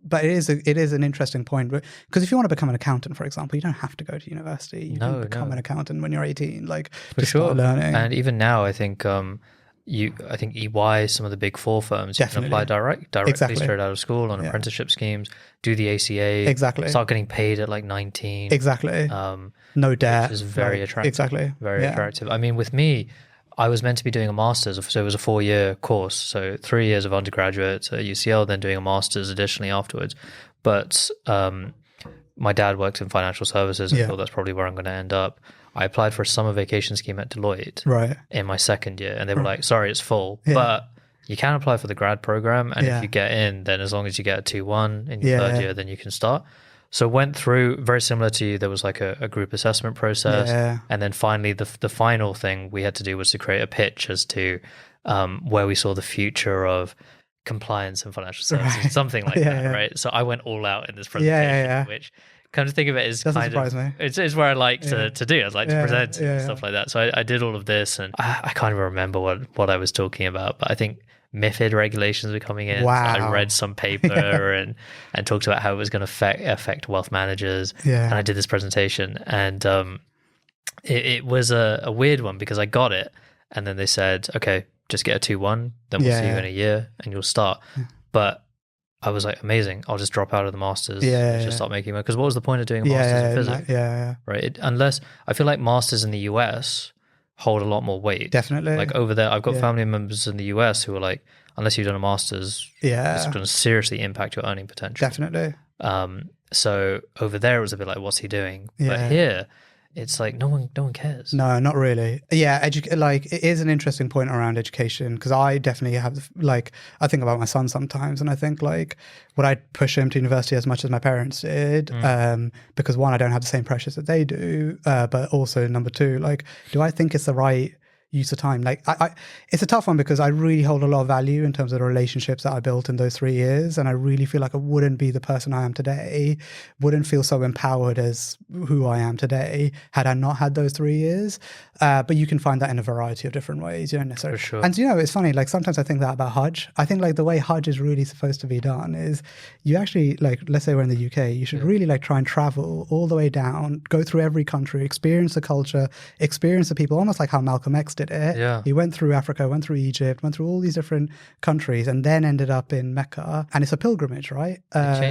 but it is an interesting point, because if you want to become an accountant, for example, you don't have to go to university. You can become an accountant when you're 18. For sure. Start learning. And even now, I think I think EY, some of the big four firms, Definitely. You can apply directly straight out of school on apprenticeship schemes, do the ACA, start getting paid at 19. Exactly. No debt. Which is very attractive. Exactly. Very attractive. I mean, with me, I was meant to be doing a master's, so it was a 4-year course. So 3 years of undergraduate at UCL, then doing a master's additionally afterwards. But my dad worked in financial services. I thought that's probably where I'm going to end up. I applied for a summer vacation scheme at Deloitte in my second year, and they were like, sorry, it's full. But you can apply for the grad program, and if you get in, then as long as you get a 2-1 in your third year, then you can start. So went through, very similar to you, there was a group assessment process. And then finally, the final thing we had to do was to create a pitch as to where we saw the future of compliance and financial services, something like that, right? So I went all out in this presentation, which, come to think of it, is doesn't surprise me. It's where I like to do. I'd like to present and stuff like that. So I did all of this, and I can't even remember what I was talking about, but I think MiFID regulations were coming in. Wow. So I read some paper and talked about how it was going to affect wealth managers. And I did this presentation, and it was a weird one because I got it, and then they said, okay, just get a 2-1, then we'll see you in a year and you'll start. But I was like, amazing, I'll just drop out of the masters and just start making money. Because what was the point of doing a masters in physics? Right? Unless, I feel like masters in the US hold a lot more weight. Definitely. Over there, I've got family members in the US who are like, unless you've done a master's, it's going to seriously impact your earning potential. Definitely. So over there, it was a bit like, what's he doing? But here, it's like no one cares. No, not really. Yeah, it is an interesting point around education, because I definitely have I think about my son sometimes, and I think would I push him to university as much as my parents did? Because one, I don't have the same pressures that they do, but also number two, do I think it's the right use of time? It's a tough one, because I really hold a lot of value in terms of the relationships that I built in those 3 years, and I really feel like I wouldn't be the person I am today, wouldn't feel so empowered as who I am today had I not had those 3 years. But you can find that in a variety of different ways. You don't necessarily. For sure. And it's funny. Sometimes I think that about Hajj. I think the way Hajj is really supposed to be done is you actually let's say we're in the UK. You should really try and travel all the way down, go through every country, experience the culture, experience the people, almost like how Malcolm X did it. Yeah. He went through Africa, went through Egypt, went through all these different countries, and then ended up in Mecca. And it's a pilgrimage, right?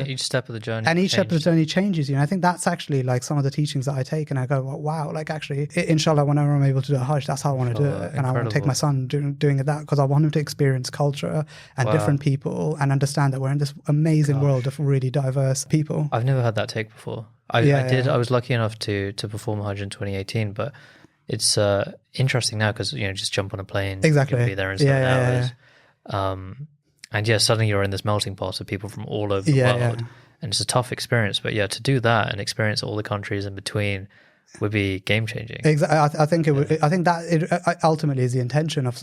Each step of the journey. And each step of the journey changes you. And I think that's actually some of the teachings that I take, and I go, well, wow, actually, inshallah, whenever I'm able to do a Hajj, that's how I want to do it. And I want to take my son doing it that, because I want him to experience culture and different people and understand that we're in this amazing world of really diverse people. I've never had that take before. I did. I was lucky enough to perform Hajj in 2018, but it's interesting now because just jump on a plane, exactly, you'll be there in 7 hours, and suddenly you're in this melting pot of people from all over the world, and it's a tough experience. But to do that and experience all the countries in between would be game changing. Exactly. I think it would. I think that it ultimately is the intention of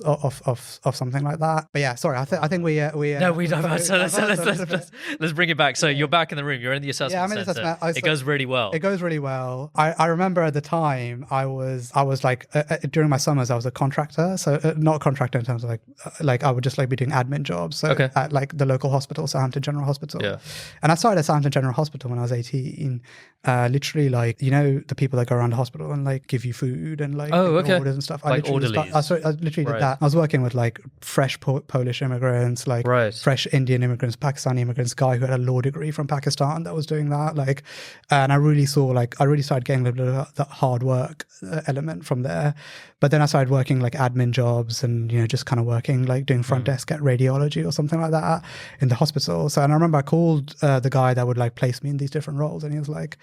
something like that. But yeah, sorry. I think we no, we don't. So let's bring it back. So you're back in the room. You're in the assessment. Yeah, I'm in the assessment. It goes really well. It goes really well. I remember at the time I was like during my summers I was a contractor. So not a contractor in terms of like I would just like be doing admin jobs. So at like the local hospital, Southampton General Hospital. Yeah. And I started at Southampton General Hospital when I was 18. Literally like, you know, the people that go around the hospital and like give you food and like orders and stuff. Like orderlies. I literally did that. I was working with like fresh Polish immigrants, like fresh Indian immigrants, Pakistani immigrants, guy who had a law degree from Pakistan that was doing that. Like, and I really started getting a little bit of that hard work element from there. But then I started working like admin jobs and, you know, just kind of working like doing front desk at radiology or something like that in the hospital. So, and I remember I called the guy that would like place me in these different roles, and he was like,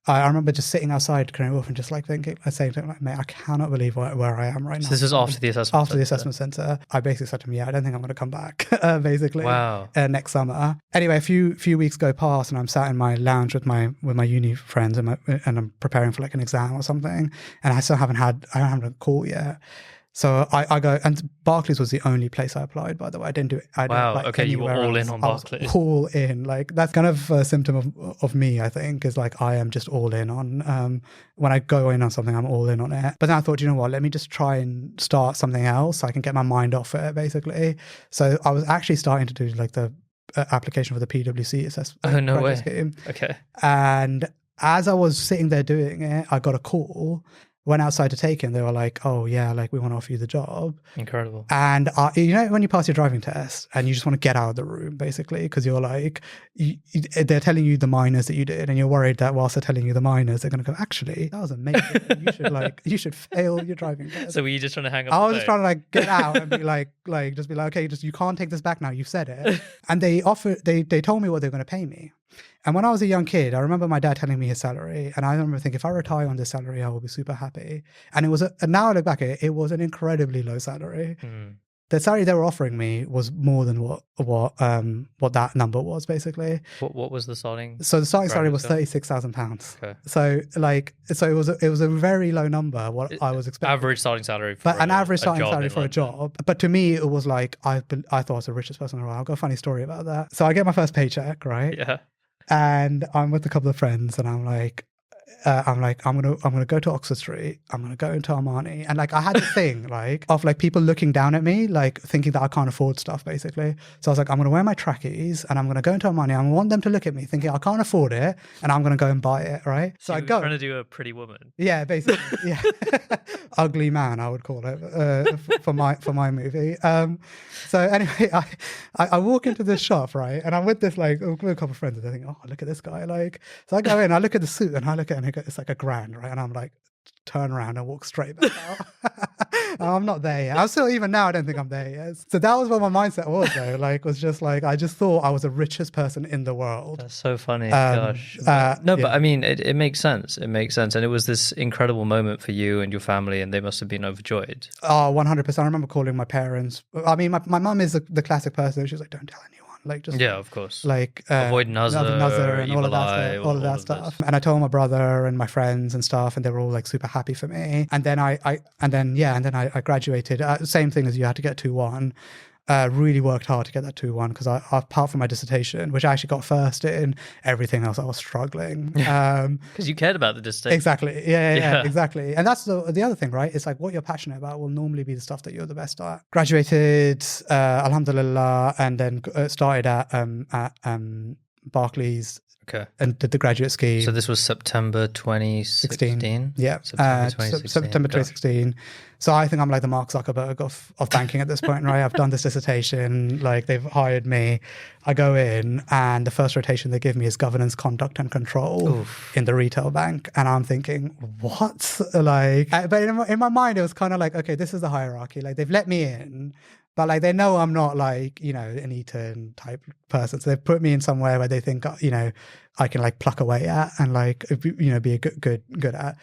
I remember just sitting outside Canary Wharf and just like thinking, saying to him, like, mate, I cannot believe where I am right now. So this is after the assessment the assessment centre. I basically said to him, yeah, I don't think I'm going to come back, basically. Wow. Next summer. Anyway, a few weeks go past and I'm sat in my lounge with my uni friends and I'm preparing for like an exam or something. And I still haven't had a call yet. So I go, and Barclays was the only place I applied, by the way. I didn't do it. Okay, you were all in on Barclays. All in. Like, that's kind of a symptom of me, I think, is like I am just all in on, when I go in on something, I'm all in on it. But then I thought, you know what, let me just try and start something else so I can get my mind off it, basically. So I was actually starting to do like the application for the PwC assessment. Oh, no way. Scheme. Okay. And as I was sitting there doing it, I got a call. Went outside to take him. They were like, oh yeah, like we want to offer you the job. Incredible. And you know, when you pass your driving test and you just want to get out of the room, basically, because you're like, they're telling you the minors that you did, and you're worried that whilst they're telling you the minors, they're going to go, actually, that was amazing. You should fail your driving test. So were you just trying to hang up? I was just trying to like get out and be like, okay, you can't take this back now. You've said it. And they told me what they're going to pay me. And when I was a young kid, I remember my dad telling me his salary, and I remember thinking, if I retire on this salary, I will be super happy. And it was, and now I look back at it, it was an incredibly low salary. The salary they were offering me was more than what that number was, basically. What was the starting? So the starting salary was £36,000. Okay. So it was a very low number. What I was expecting. Average starting salary. But an average starting salary for a job. But to me, it was like I thought I was the richest person in the world. I've got a funny story about that. So I get my first paycheck, right? Yeah. And I'm with a couple of friends, and I'm like, I'm gonna go to Oxford Street. I'm gonna go into Armani, and like I had this thing like of like people looking down at me, like thinking that I can't afford stuff, basically. So I was like, I'm gonna wear my trackies, and I'm gonna go into Armani. I want them to look at me, thinking I can't afford it, and I'm gonna go and buy it, right? So I go trying to do a Pretty Woman. Yeah, basically, yeah, ugly man, I would call it for my movie. So anyway, I walk into this shop, right, and I'm with this like with a couple of friends, and they think, oh, look at this guy, like. So I go in, I look at the suit, and I look at it, and it's like $1,000, right? And I'm like, turn around and walk straight back out. I'm not there yet. I'm still, even now, I don't think I'm there yet. So that was what my mindset was, though. Like, was just like, I just thought I was the richest person in the world. That's so funny. Gosh. But I mean, it makes sense. It makes sense. And it was this incredible moment for you and your family, and they must have been overjoyed. Oh, 100%. I remember calling my parents. I mean, my mum is the classic person. She's like, don't tell anyone. Like, just of course. Like avoid Nazar and all of that stuff. And I told my brother and my friends and stuff, and they were all like super happy for me. And then I graduated. Same thing as you, had to get 2-1. Really worked hard to get that 2-1 because I, apart from my dissertation, which I actually got first in, everything else I was struggling. Because you cared about the dissertation. Exactly. Yeah, exactly. And that's the other thing, right? It's like what you're passionate about will normally be the stuff that you're the best at. Graduated, alhamdulillah, and then started at Barclays. Okay. And did the graduate scheme. So this was September 2016? Yeah. September 2016. So I think I'm like the Mark Zuckerberg of banking at this point, right? I've done this dissertation, like they've hired me. I go in, and the first rotation they give me is governance, conduct and control in the retail bank. And I'm thinking, what? Like, but in my mind, it was kind of like, okay, this is the hierarchy. Like, they've let me in, but like they know I'm not like, you know, an Eton type person. So they've put me in somewhere where they think, you know, I can like pluck away at and like, you know, be a good at.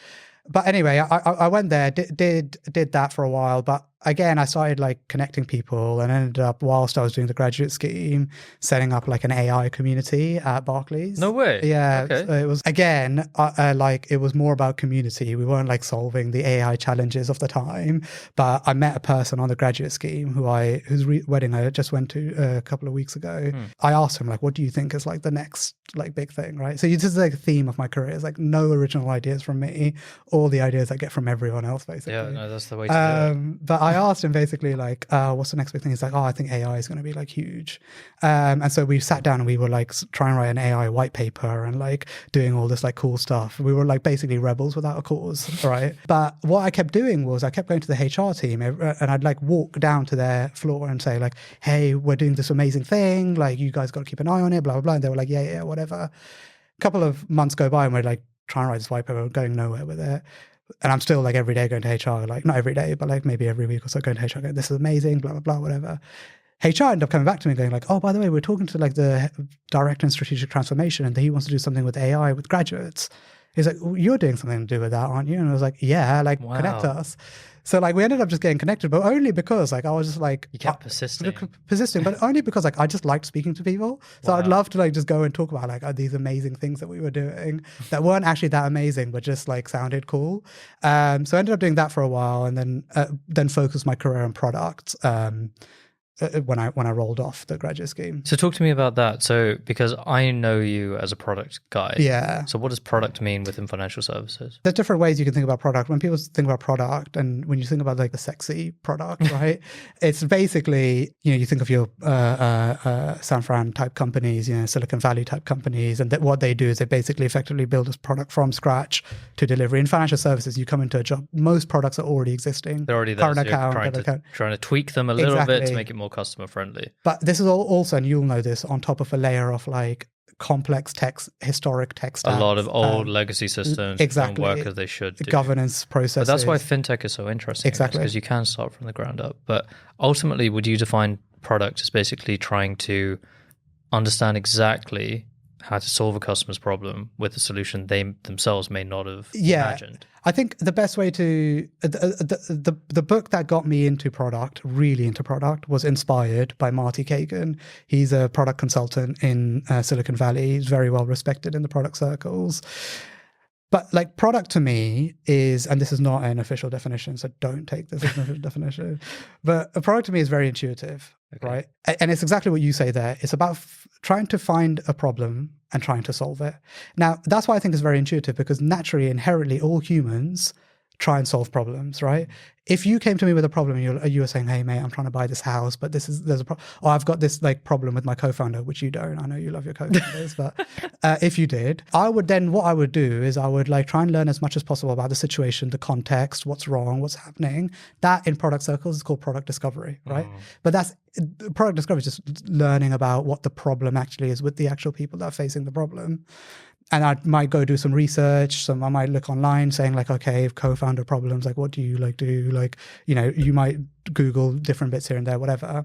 But anyway, I went there, did that for a while, but again, I started like connecting people and ended up, whilst I was doing the graduate scheme, setting up like an AI community at Barclays. No way. Yeah. Okay. So it was, again, like it was more about community. We weren't like solving the AI challenges of the time, but I met a person on the graduate scheme whose wedding I just went to a couple of weeks ago. I asked him like, what do you think is like the next like big thing, right? So this is like a theme of my career. It's like no original ideas from me, all the ideas I get from everyone else, basically. Yeah, no, that's the way to do it. But I asked him basically like, what's the next big thing? He's like, I think AI is going to be like huge. And so we sat down and we were like trying to write an AI white paper and like doing all this like cool stuff. We were like basically rebels without a cause, right? But what I kept doing was I kept going to the HR team and I'd like walk down to their floor and say like, hey, we're doing this amazing thing. Like you guys got to keep an eye on it, blah, blah, blah. And they were like, yeah, whatever. A couple of months go by and we're like trying to write this white paper, going nowhere with it. And I'm still like every day going to HR, like not every day, but like maybe every week or so going to HR, going, this is amazing, blah, blah, blah, whatever. HR ended up coming back to me going like, oh, by the way, we're talking to like the director in strategic transformation and he wants to do something with AI with graduates. He's like, well, you're doing something to do with that, aren't you? And I was like, yeah, like connect us. So like we ended up just getting connected, but only because like I was just like you kept persisting, but only because like I just liked speaking to people. So I'd love to like just go and talk about like these amazing things that we were doing that weren't actually that amazing, but just like sounded cool. So I ended up doing that for a while, and then focused my career on product. When I rolled off the graduate scheme. So talk to me about that. So because I know you as a product guy. Yeah. So what does product mean within financial services? There's different ways you can think about product. When people think about product and when you think about like the sexy product, right? It's basically, you think of your San Fran type companies, Silicon Valley type companies, and what they do is they basically effectively build this product from scratch to delivery. In financial services, you come into a job, most products are already existing. They're already there. Current account, trying to tweak them a little bit to make it more customer friendly. But this is also, and you'll know this, on top of a layer of like complex text, historic text stacks, a lot of old legacy systems exactly don't work as they should do. Governance processes. But that's why fintech is so interesting. Exactly. Because you can start from the ground up. But ultimately, would you define product as basically trying to understand exactly how to solve a customer's problem with a solution they themselves may not have imagined? I think the best way to the book that got me really into product, was inspired by Marty Kagan. He's a product consultant in Silicon Valley. He's very well respected in the product circles. But like product to me is, and this is not an official definition, so don't take this as an official definition, but a product to me is very intuitive, right? And it's exactly what you say there. It's about trying to find a problem and trying to solve it. Now, that's why I think it's very intuitive, because naturally, inherently, all humans try and solve problems, right? If you came to me with a problem and you were saying, hey, mate, I'm trying to buy this house, but there's a problem, or I've got this like problem with my co-founder, which you don't. I know you love your co-founders, but if you did, what I would do is I would like try and learn as much as possible about the situation, the context, what's wrong, what's happening. That in product circles is called product discovery, right? But product discovery is just learning about what the problem actually is with the actual people that are facing the problem. And I might go do some research. I might look online saying like, okay, co-founder problems, like what do you like do? Like, you might Google different bits here and there, whatever.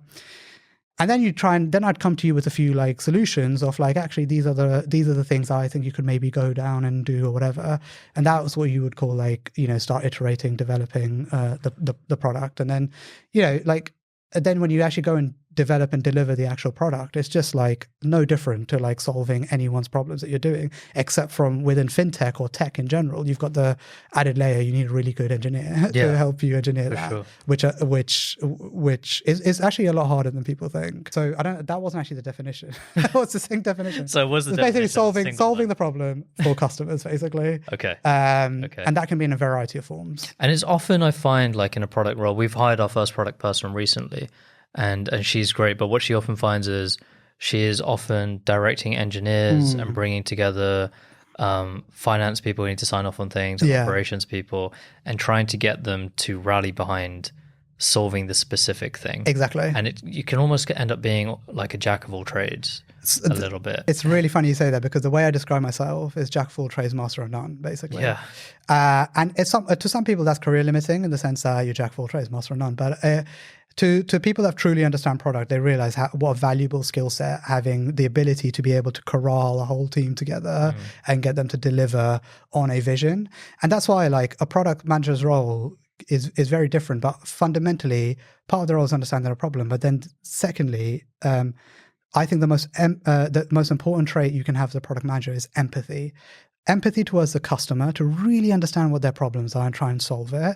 And then then I'd come to you with a few like solutions of like, actually, these are the things I think you could maybe go down and do or whatever. And that was what you would call like, start iterating, developing the product. And then, then when you actually go and develop and deliver the actual product, it's just like no different to like solving anyone's problems that you're doing, except from within fintech or tech in general. You've got the added layer. You need a really good engineer to help you engineer that, sure. which is actually a lot harder than people think. So that wasn't actually the definition. What's the succinct definition? So what's the definition? Basically solving the problem for customers, basically. Okay. And that can be in a variety of forms. And it's often, I find, like in a product role, we've hired our first product person recently, and she's great, but what she often finds is she is often directing engineers and bringing together finance people who need to sign off on things, and operations people, and trying to get them to rally behind solving the specific thing. Exactly. And you can almost end up being like a jack of all trades a little bit. It's really funny you say that, because the way I describe myself is jack of all trades, master of none, basically. Yeah. And to some people that's career limiting in the sense that you're jack of all trades, master of none. But to people that truly understand product, they realize what a valuable skill set having the ability to be able to corral a whole team together and get them to deliver on a vision. And that's why like a product manager's role is very different. But fundamentally, part of the role is understanding a problem. But then secondly, I think the most important trait you can have as a product manager is empathy. Empathy towards the customer, to really understand what their problems are and try and solve it.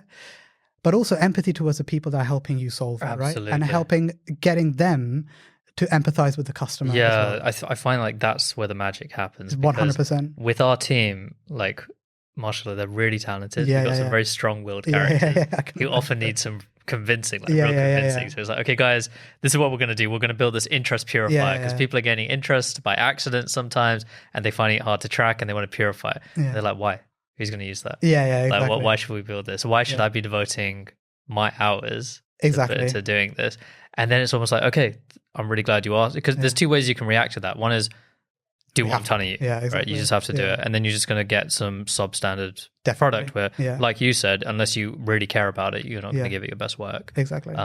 But also empathy towards the people that are helping you solve it, right? And getting them to empathize with the customer. Yeah, as well. I find like that's where the magic happens. 100%. With our team, like, mashallah, they're really talented. We've got some very strong-willed characters who often need some convincing, like real convincing. So it's like, okay, guys, this is what we're going to do. We're going to build this interest purifier because people are gaining interest by accident sometimes, and they find it hard to track, and they want to purify it. They're like, why? Who's going to use that? Exactly. Like, why should we build this? Why should I be devoting my hours to doing this? And then it's almost like, okay, I'm really glad you asked, because there's two ways you can react to that. One is do what I'm telling you, right? You just have to do it. And then you're just going to get some substandard product where, like you said, unless you really care about it, you're not going to give it your best work. Exactly.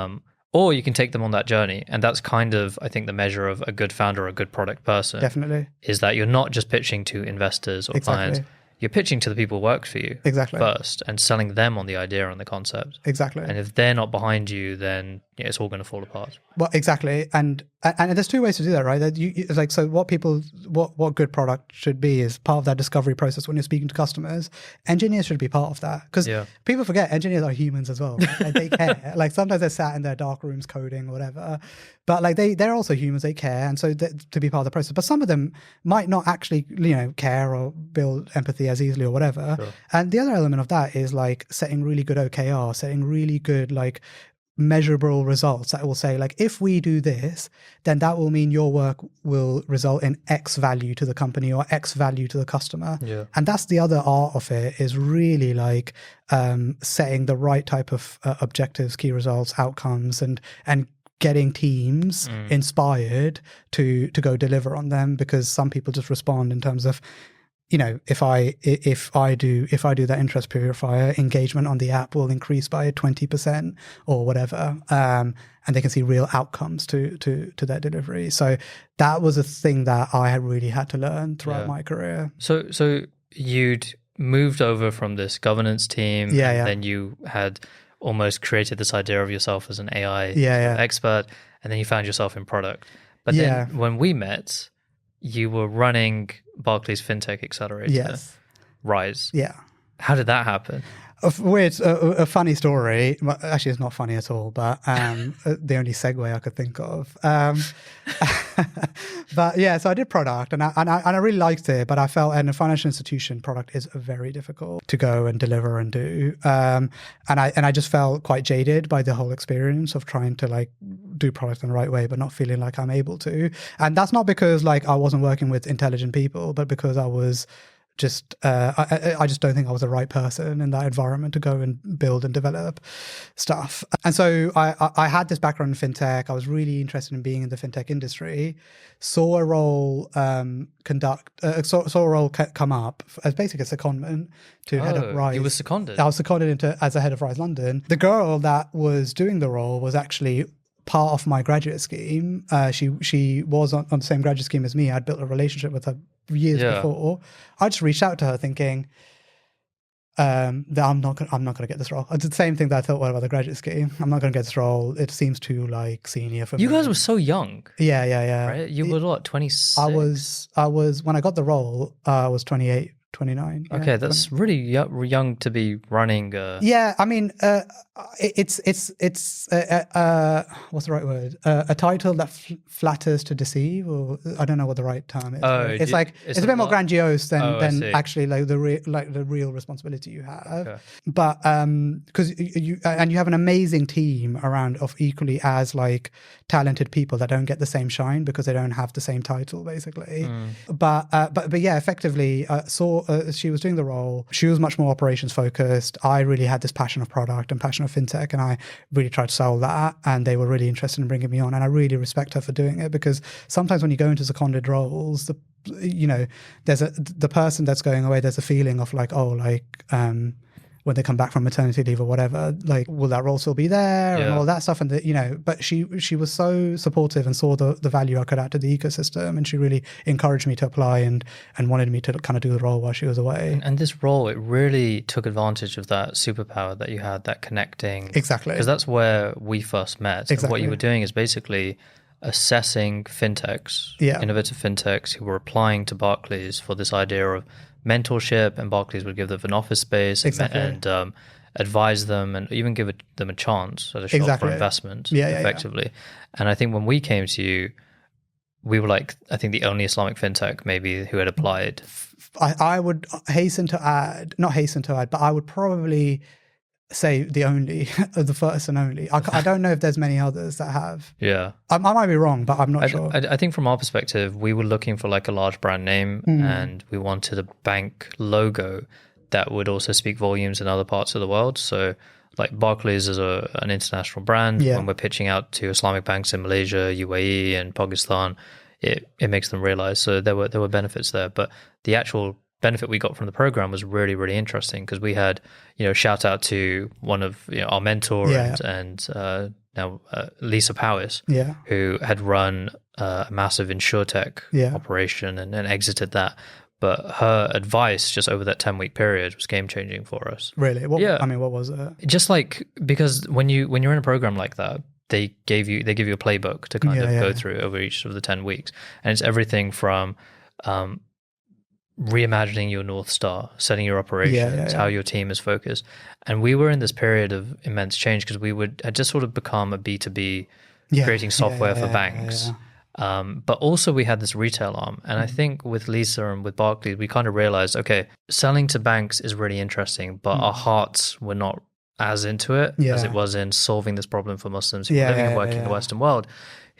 Or you can take them on that journey. And that's kind of, I think, the measure of a good founder or a good product person. Definitely. Is that you're not just pitching to investors or clients. You're pitching to the people who work for you first and selling them on the idea and the concept. Exactly. And if they're not behind you, then it's all going to fall apart. Well, exactly. And there's two ways to do that, right? That it's like, so what good product should be is part of that discovery process when you're speaking to customers. Engineers should be part of that, because people forget engineers are humans as well. Right? Like, they care. Like, sometimes they're sat in their dark rooms coding or whatever, but like they're also humans. They care, and so to be part of the process. But some of them might not actually, care or build empathy as easily or whatever. Sure. And the other element of that is like setting really good OKR, setting really good like measurable results that will say, like, if we do this, then that will mean your work will result in X value to the company or X value to the customer. And that's the other art of it, is really like setting the right type of objectives, key results, outcomes, and getting teams inspired to go deliver on them, because some people just respond in terms of, if I do that interest purifier, engagement on the app will increase by 20% or whatever, and they can see real outcomes to their delivery. So that was a thing that I had really had to learn throughout my career. So you'd moved over from this governance team, and then you had almost created this idea of yourself as an AI expert, and then you found yourself in product. But then when we met, you were running Barclays Fintech Accelerator. Yes. Rise. Yeah. How did that happen? A funny story. Actually, it's not funny at all, but the only segue I could think of. But yeah, so I did product, and I really liked it, but I felt in a financial institution, product is very difficult to go and deliver and do. And I just felt quite jaded by the whole experience of trying to like do product in the right way, but not feeling like I'm able to. And that's not because like I wasn't working with intelligent people, but because I was just I just don't think I was the right person in that environment to go and build and develop stuff. And so I had this background in fintech. I was really interested in being in the fintech industry. Saw a role come up as basically a secondment to head up Rise. You were seconded. I was seconded as a head of Rise London. The girl that was doing the role was actually part of my graduate scheme. She was on the same graduate scheme as me. I'd built a relationship with her years before. I just reached out to her thinking that I'm not going to get this role. I did the same thing that I thought about the graduate scheme. I'm not going to get this role. It seems too like senior for me. You guys were so young. Yeah. Right? You were what, 26? I was when I got the role, I was 28. 29. Okay, that's 20. Really young to be running. Yeah, I mean, it's what's the right word? A title that flatters to deceive, or I don't know what the right term is. It's it's a bit more grandiose than actually like the real responsibility you have. Okay. But because you have an amazing team around of equally as like talented people that don't get the same shine because they don't have the same title, basically. But yeah, effectively, she was doing the role. She was much more operations focused. I really had this passion of product and passion of fintech, and I really tried to sell that, and they were really interested in bringing me on, and I really respect her for doing it, because sometimes when you go into seconded roles, there's the person that's going away, there's a feeling of like, when they come back from maternity leave or whatever, like, will that role still be there and all that stuff? And but she was so supportive and saw the value I could add to the ecosystem, and she really encouraged me to apply and wanted me to kind of do the role while she was away. And this role, it really took advantage of that superpower that you had, that connecting. Exactly. Because that's where we first met. Exactly. And what you were doing is basically assessing fintechs, innovative fintechs who were applying to Barclays for this idea of mentorship, and Barclays would give them an office space and advise them and even give them a chance at a shot for investment effectively. And I think when we came to you, we were like, I think the only Islamic fintech maybe who had applied. I would not hasten to add, but I would probably say the first and only. I don't know if there's many others that have. Yeah. I might be wrong, but I'm not sure. I think from our perspective, we were looking for like a large brand name, and we wanted a bank logo that would also speak volumes in other parts of the world. So like Barclays is an international brand. When we're pitching out to Islamic banks in Malaysia, UAE and Pakistan, it makes them realize. So there were benefits there. But the actual benefit we got from the program was really, really interesting, because we had, shout out to one of our mentor and now Lisa Powis, who had run a massive insurtech operation and exited that. But her advice just over that 10-week period was game-changing for us. Really? I mean, what was it? Just like, because when you're in a program like that, they give you a playbook to kind of go through over each of the 10 weeks. And it's everything from reimagining your North Star, setting your operations, how your team is focused. And we were in this period of immense change, because we had just sort of become a B2B, creating software for banks. But also we had this retail arm. And I think with Lisa and with Barclays, we kind of realized, okay, selling to banks is really interesting, but our hearts were not as into it as it was in solving this problem for Muslims who were living and working in the Western world,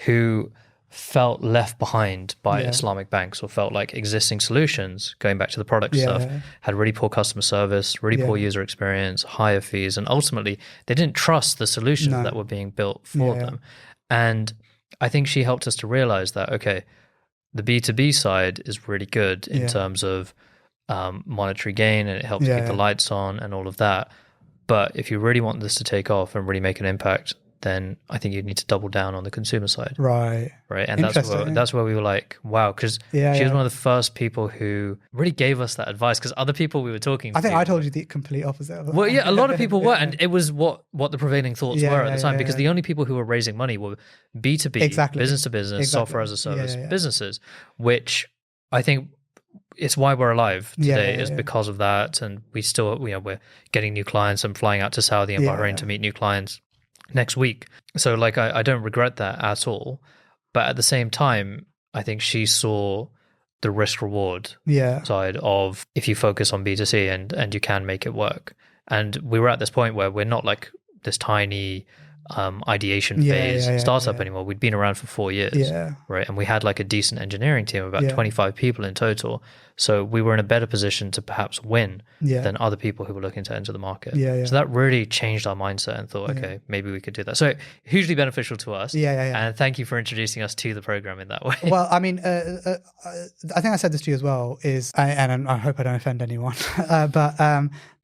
who felt left behind by Islamic banks, or felt like existing solutions, going back to the product stuff, had really poor customer service, really poor user experience, higher fees, and ultimately they didn't trust the solutions that were being built for them. And I think she helped us to realize that, okay, the B2B side is really good in terms of monetary gain, and it helps keep the lights on and all of that. But if you really want this to take off and really make an impact, then I think you need to double down on the consumer side. Right. And that's where we were like, wow, because she was one of the first people who really gave us that advice, because other people we were talking to. I think I told you the complete opposite of that. Well, a lot of people were, and it was what the prevailing thoughts were at the time, because the only people who were raising money were B2B, business to business, software as a service businesses, which I think it's why we're alive today, is because of that. And we still, we're getting new clients. I'm flying out to Saudi and Bahrain to meet new clients next week. So like, I don't regret that at all. But at the same time, I think she saw the risk reward side of, if you focus on B2C and you can make it work. And we were at this point where we're not like this tiny ideation phase startup anymore. We'd been around for 4 years, right? And we had like a decent engineering team, about 25 people in total. So we were in a better position to perhaps win than other people who were looking to enter the market. So that really changed our mindset and thought, okay, maybe we could do that. So hugely beneficial to us. And thank you for introducing us to the program in that way. Well, I mean, I think I said this to you as well, and I hope I don't offend anyone, but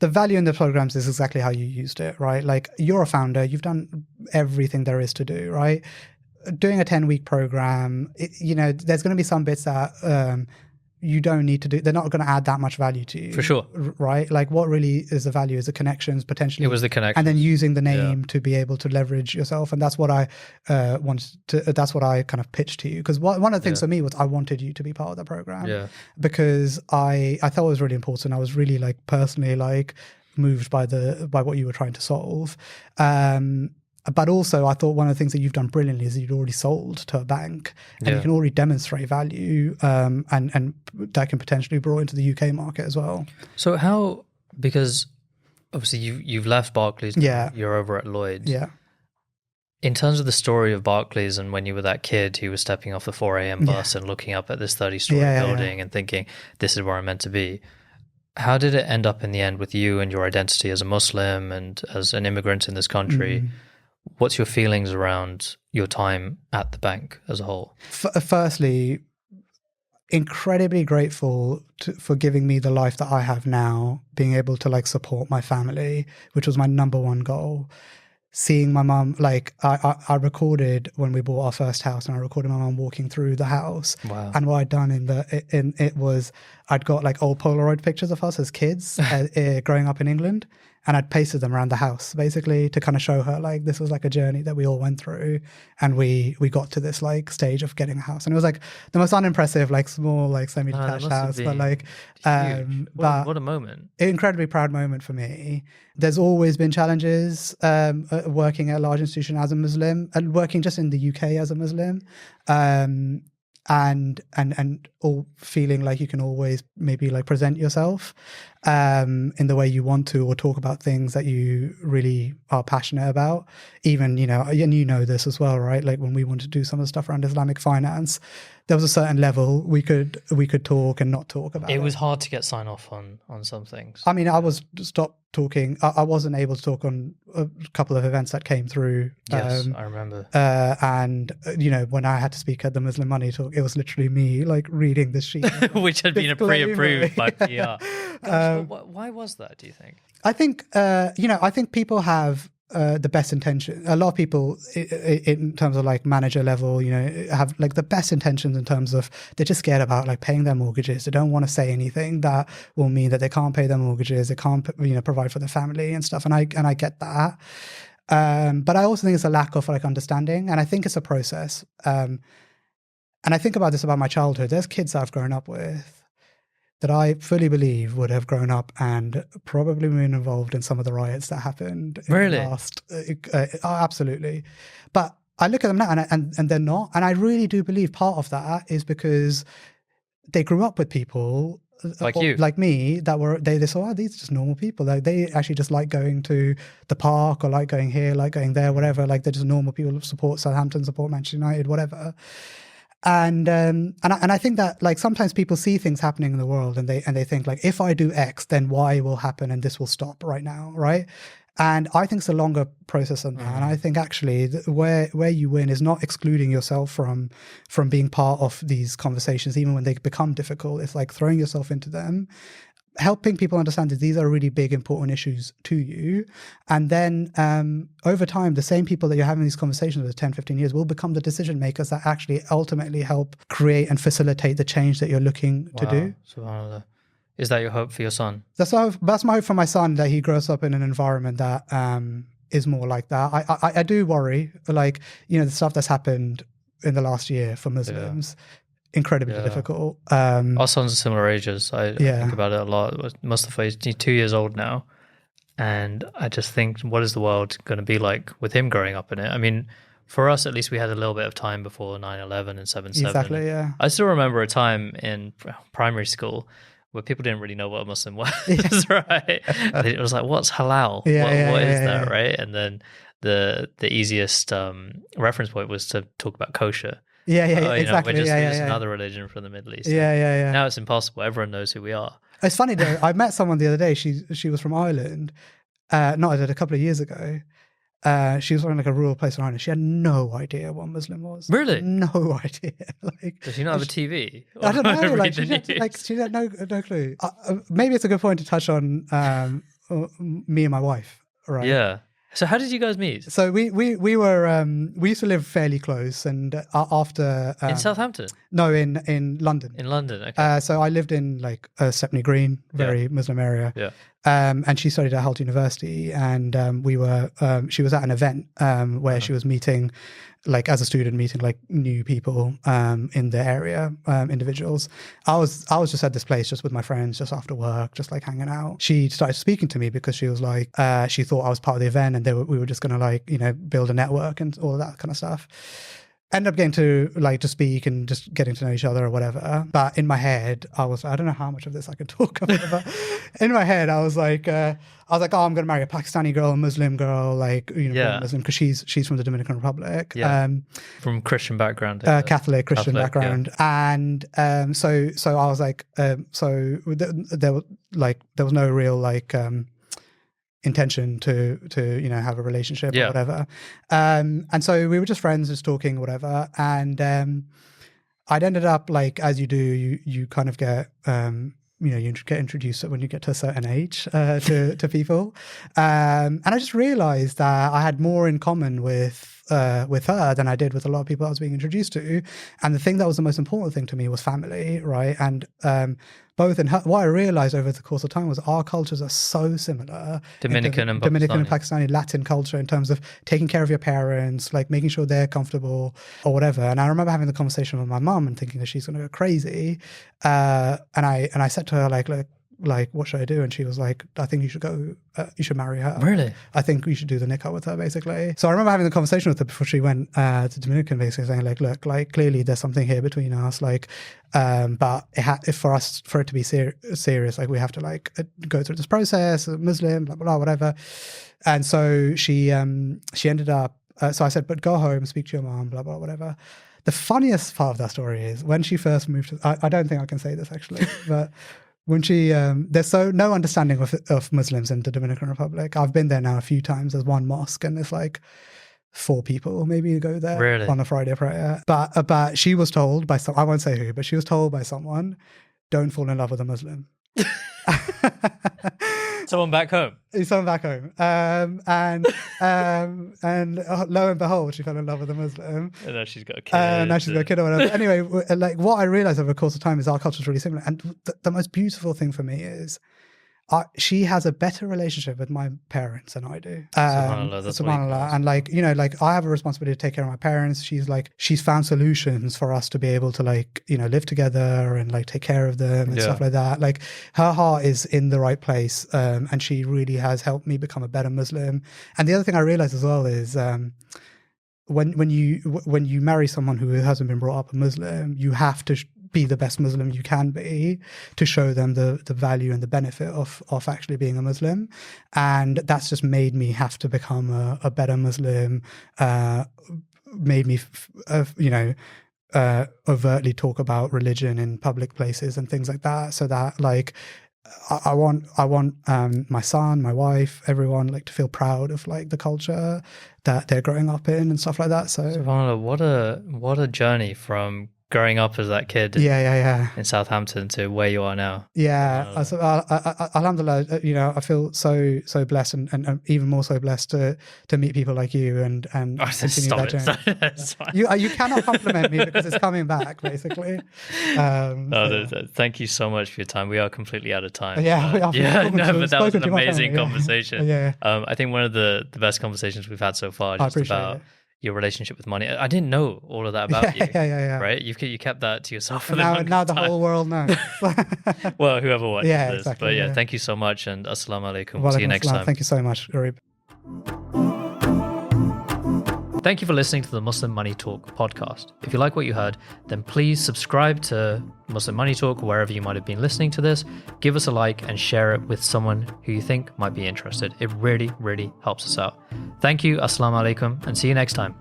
the value in the programs is exactly how you used it, right? Like, you're a founder, you've done everything there is to do, right? Doing a 10-week program, there's going to be some bits that you don't need to do. They're not going to add that much value to you. For sure. Right? Like, what really is the value is the connections, potentially. It was the connections. And then using the name to be able to leverage yourself. And that's what I that's what I kind of pitched to you. Because one of the things for me was I wanted you to be part of the program. Because I thought it was really important. I was really like personally like moved by what you were trying to solve. But also, I thought one of the things that you've done brilliantly is you'd already sold to a bank, and you can already demonstrate value, and that can potentially be brought into the UK market as well. So how, because obviously you've left Barclays, you're over at Lloyd's. In terms of the story of Barclays, and when you were that kid who was stepping off the 4 a.m. bus and looking up at this 30-story building and thinking, this is where I'm meant to be, how did it end up in the end with you and your identity as a Muslim and as an immigrant in this country? What's your feelings around your time at the bank as a whole? Firstly, incredibly grateful for giving me the life that I have now, being able to like support my family, which was my number one goal. Seeing my mum, like I recorded when we bought our first house, and I recorded my mum walking through the house. Wow. And what I'd done in it was I'd got like old Polaroid pictures of us as kids growing up in England, and I'd pasted them around the house basically to kind of show her like this was like a journey that we all went through, and we got to this like stage of getting a house. And it was like the most unimpressive, like small, like semi-detached house, but like what a moment. Incredibly proud moment for me. There's always been challenges working at a large institution as a Muslim, and working just in the UK as a Muslim, and all feeling like you can always maybe like present yourself in the way you want to, or talk about things that you really are passionate about. Even, and you know this as well, right? Like when we wanted to do some of the stuff around Islamic finance, there was a certain level we could talk and not talk about. It was hard to get sign off on some things. I mean, I was stopped talking. I wasn't able to talk on a couple of events that came through. Yes, I remember. And when I had to speak at the Muslim Money Talk, it was literally me like reading this sheet, which had been pre-approved by PR. Gosh, why was that, do you think? I think I think people have the best intention. A lot of people in terms of like manager level, have like the best intentions in terms of they're just scared about like paying their mortgages. They don't want to say anything that will mean that they can't pay their mortgages. They can't provide for their family and stuff. And I get that. But I also think it's a lack of like understanding, and I think it's a process. And I think about this about my childhood. There's kids that I've grown up with that I fully believe would have grown up and probably been involved in some of the riots that happened in the last. Absolutely. But I look at them now and they're not. And I really do believe part of that is because they grew up with people like me, that were, they saw, these are just normal people. Like they actually just like going to the park, or like going here, like going there, whatever. Like they're just normal people who support Southampton, support Manchester United, whatever. And I think that like sometimes people see things happening in the world and they think like, if I do X, then Y will happen and this will stop right now, right? And I think it's a longer process than that. And I think actually where you win is not excluding yourself from being part of these conversations, even when they become difficult. It's like throwing yourself into them, helping people understand that these are really big, important issues to you. And then over time, the same people that you're having these conversations with 10, 15 years will become the decision makers that actually ultimately help create and facilitate the change that you're looking to do. SubhanAllah. Is that your hope for your son? That's my hope for my son, that he grows up in an environment that is more like that. I do worry, like, the stuff that's happened in the last year for Muslims. Yeah. Incredibly difficult. Our son's a similar ages. I think about it a lot. Mustafa is 2 years old now, and I just think, what is the world going to be like with him growing up in it? I mean, for us at least, we had a little bit of time before 9/11 and 7/7. Exactly, yeah. I still remember a time in primary school where people didn't really know what a Muslim was, right? It was like, what's halal? What is that, right? And then the easiest reference point was to talk about kosher. Exactly. We're just another religion from the Middle East. Now it's impossible. Everyone knows who we are. It's funny though. I met someone the other day. She was from Ireland. A couple of years ago. She was from like a rural place in Ireland. She had no idea what Muslim was. Really? No idea. Like, does she not have a TV? I don't know. Like she had no clue. Maybe it's a good point to touch on me and my wife. Right? Yeah. So how did you guys meet? So we used to live fairly close, and after in Southampton? No, in London. In London, okay. So I lived in like Stepney Green, very Muslim area. Yeah. And she studied at Hull University, and she was at an event where she was meeting, like as a student, meeting like new people in the area, individuals. I was just at this place just with my friends, just after work, just like hanging out. She started speaking to me because she was like, she thought I was part of the event, and we were just going to like, build a network and all of that kind of stuff. Ended up getting to like to speak and just getting to know each other or whatever. But in my head, I don't know how much of this I can talk about, but in my head, I was like, oh, I'm going to marry a Pakistani girl, a Muslim girl, like, Muslim, because she's from the Dominican Republic. Yeah. From Christian background. Catholic Christian background. Yeah. And so I was like, there was no real like, intention to have a relationship or whatever, and so we were just friends, just talking, whatever. And I'd ended up like, as you do, you kind of get, you get introduced when you get to a certain age to people. And I just realized that I had more in common with her than I did with a lot of people I was being introduced to. And the thing that was the most important thing to me was family, right? And both in her, what I realized over the course of time was our cultures are so similar. Dominican and Pakistani, Latin culture in terms of taking care of your parents, like making sure they're comfortable or whatever. And I remember having the conversation with my mum and thinking that she's going to go crazy. And I said to her, like, what should I do? And she was like, I think you should go, you should marry her. Really? I think you should do the nikah with her, basically. So I remember having the conversation with her before she went to Dominican, basically saying like, look, like clearly there's something here between us, like, but for it to be serious, like we have to like go through this process, Muslim, blah, blah, whatever. And so she ended up, so I said, but go home, speak to your mom, blah, blah, whatever. The funniest part of that story is when she first moved to, I don't think I can say this actually, but when she, there's no understanding of Muslims in the Dominican Republic. I've been there now a few times. There's one mosque and there's like 4 people maybe who go there on a Friday prayer. But she was told by I won't say who, but she was told by someone, don't fall in love with a Muslim. Someone back home. Someone back home. And lo and behold, she fell in love with a Muslim. And now she's got a kid. Now she's got a kid or whatever. Anyway, like what I realized over the course of time is our culture is really similar. And the most beautiful thing for me is she has a better relationship with my parents than I do. SubhanAllah. And like, like I have a responsibility to take care of my parents. She's found solutions for us to be able to like, live together and like take care of them and stuff like that. Like her heart is in the right place. And she really has helped me become a better Muslim. And the other thing I realized as well is, when you marry someone who hasn't been brought up a Muslim, you have to be the best Muslim you can be to show them the value and the benefit of actually being a Muslim. And that's just made me have to become a better Muslim, made me, overtly talk about religion in public places and things like that. So that like, I want my son, my wife, everyone like to feel proud of like the culture that they're growing up in and stuff like that. So what a journey from growing up as that kid in Southampton to where you are now. Alhamdulillah, I feel so blessed and even more so blessed to meet people like you and continue that journey. You cannot compliment me because it's coming back basically. Thank you so much for your time. We are completely out of time. But that was an amazing conversation. I think one of the best conversations we've had so far just about your relationship with money. I didn't know all of that about you. Right? You kept that to yourself for now the whole world knows. Well, whoever watches this. Exactly, but thank you so much and assalamu alaikum. We'll see you next time. Thank you so much, Garib. Thank you for listening to the Muslim Money Talk podcast. If you like what you heard, then please subscribe to Muslim Money Talk wherever you might have been listening to this. Give us a like and share it with someone who you think might be interested. It really, really helps us out. Thank you, assalamu alaikum, and see you next time.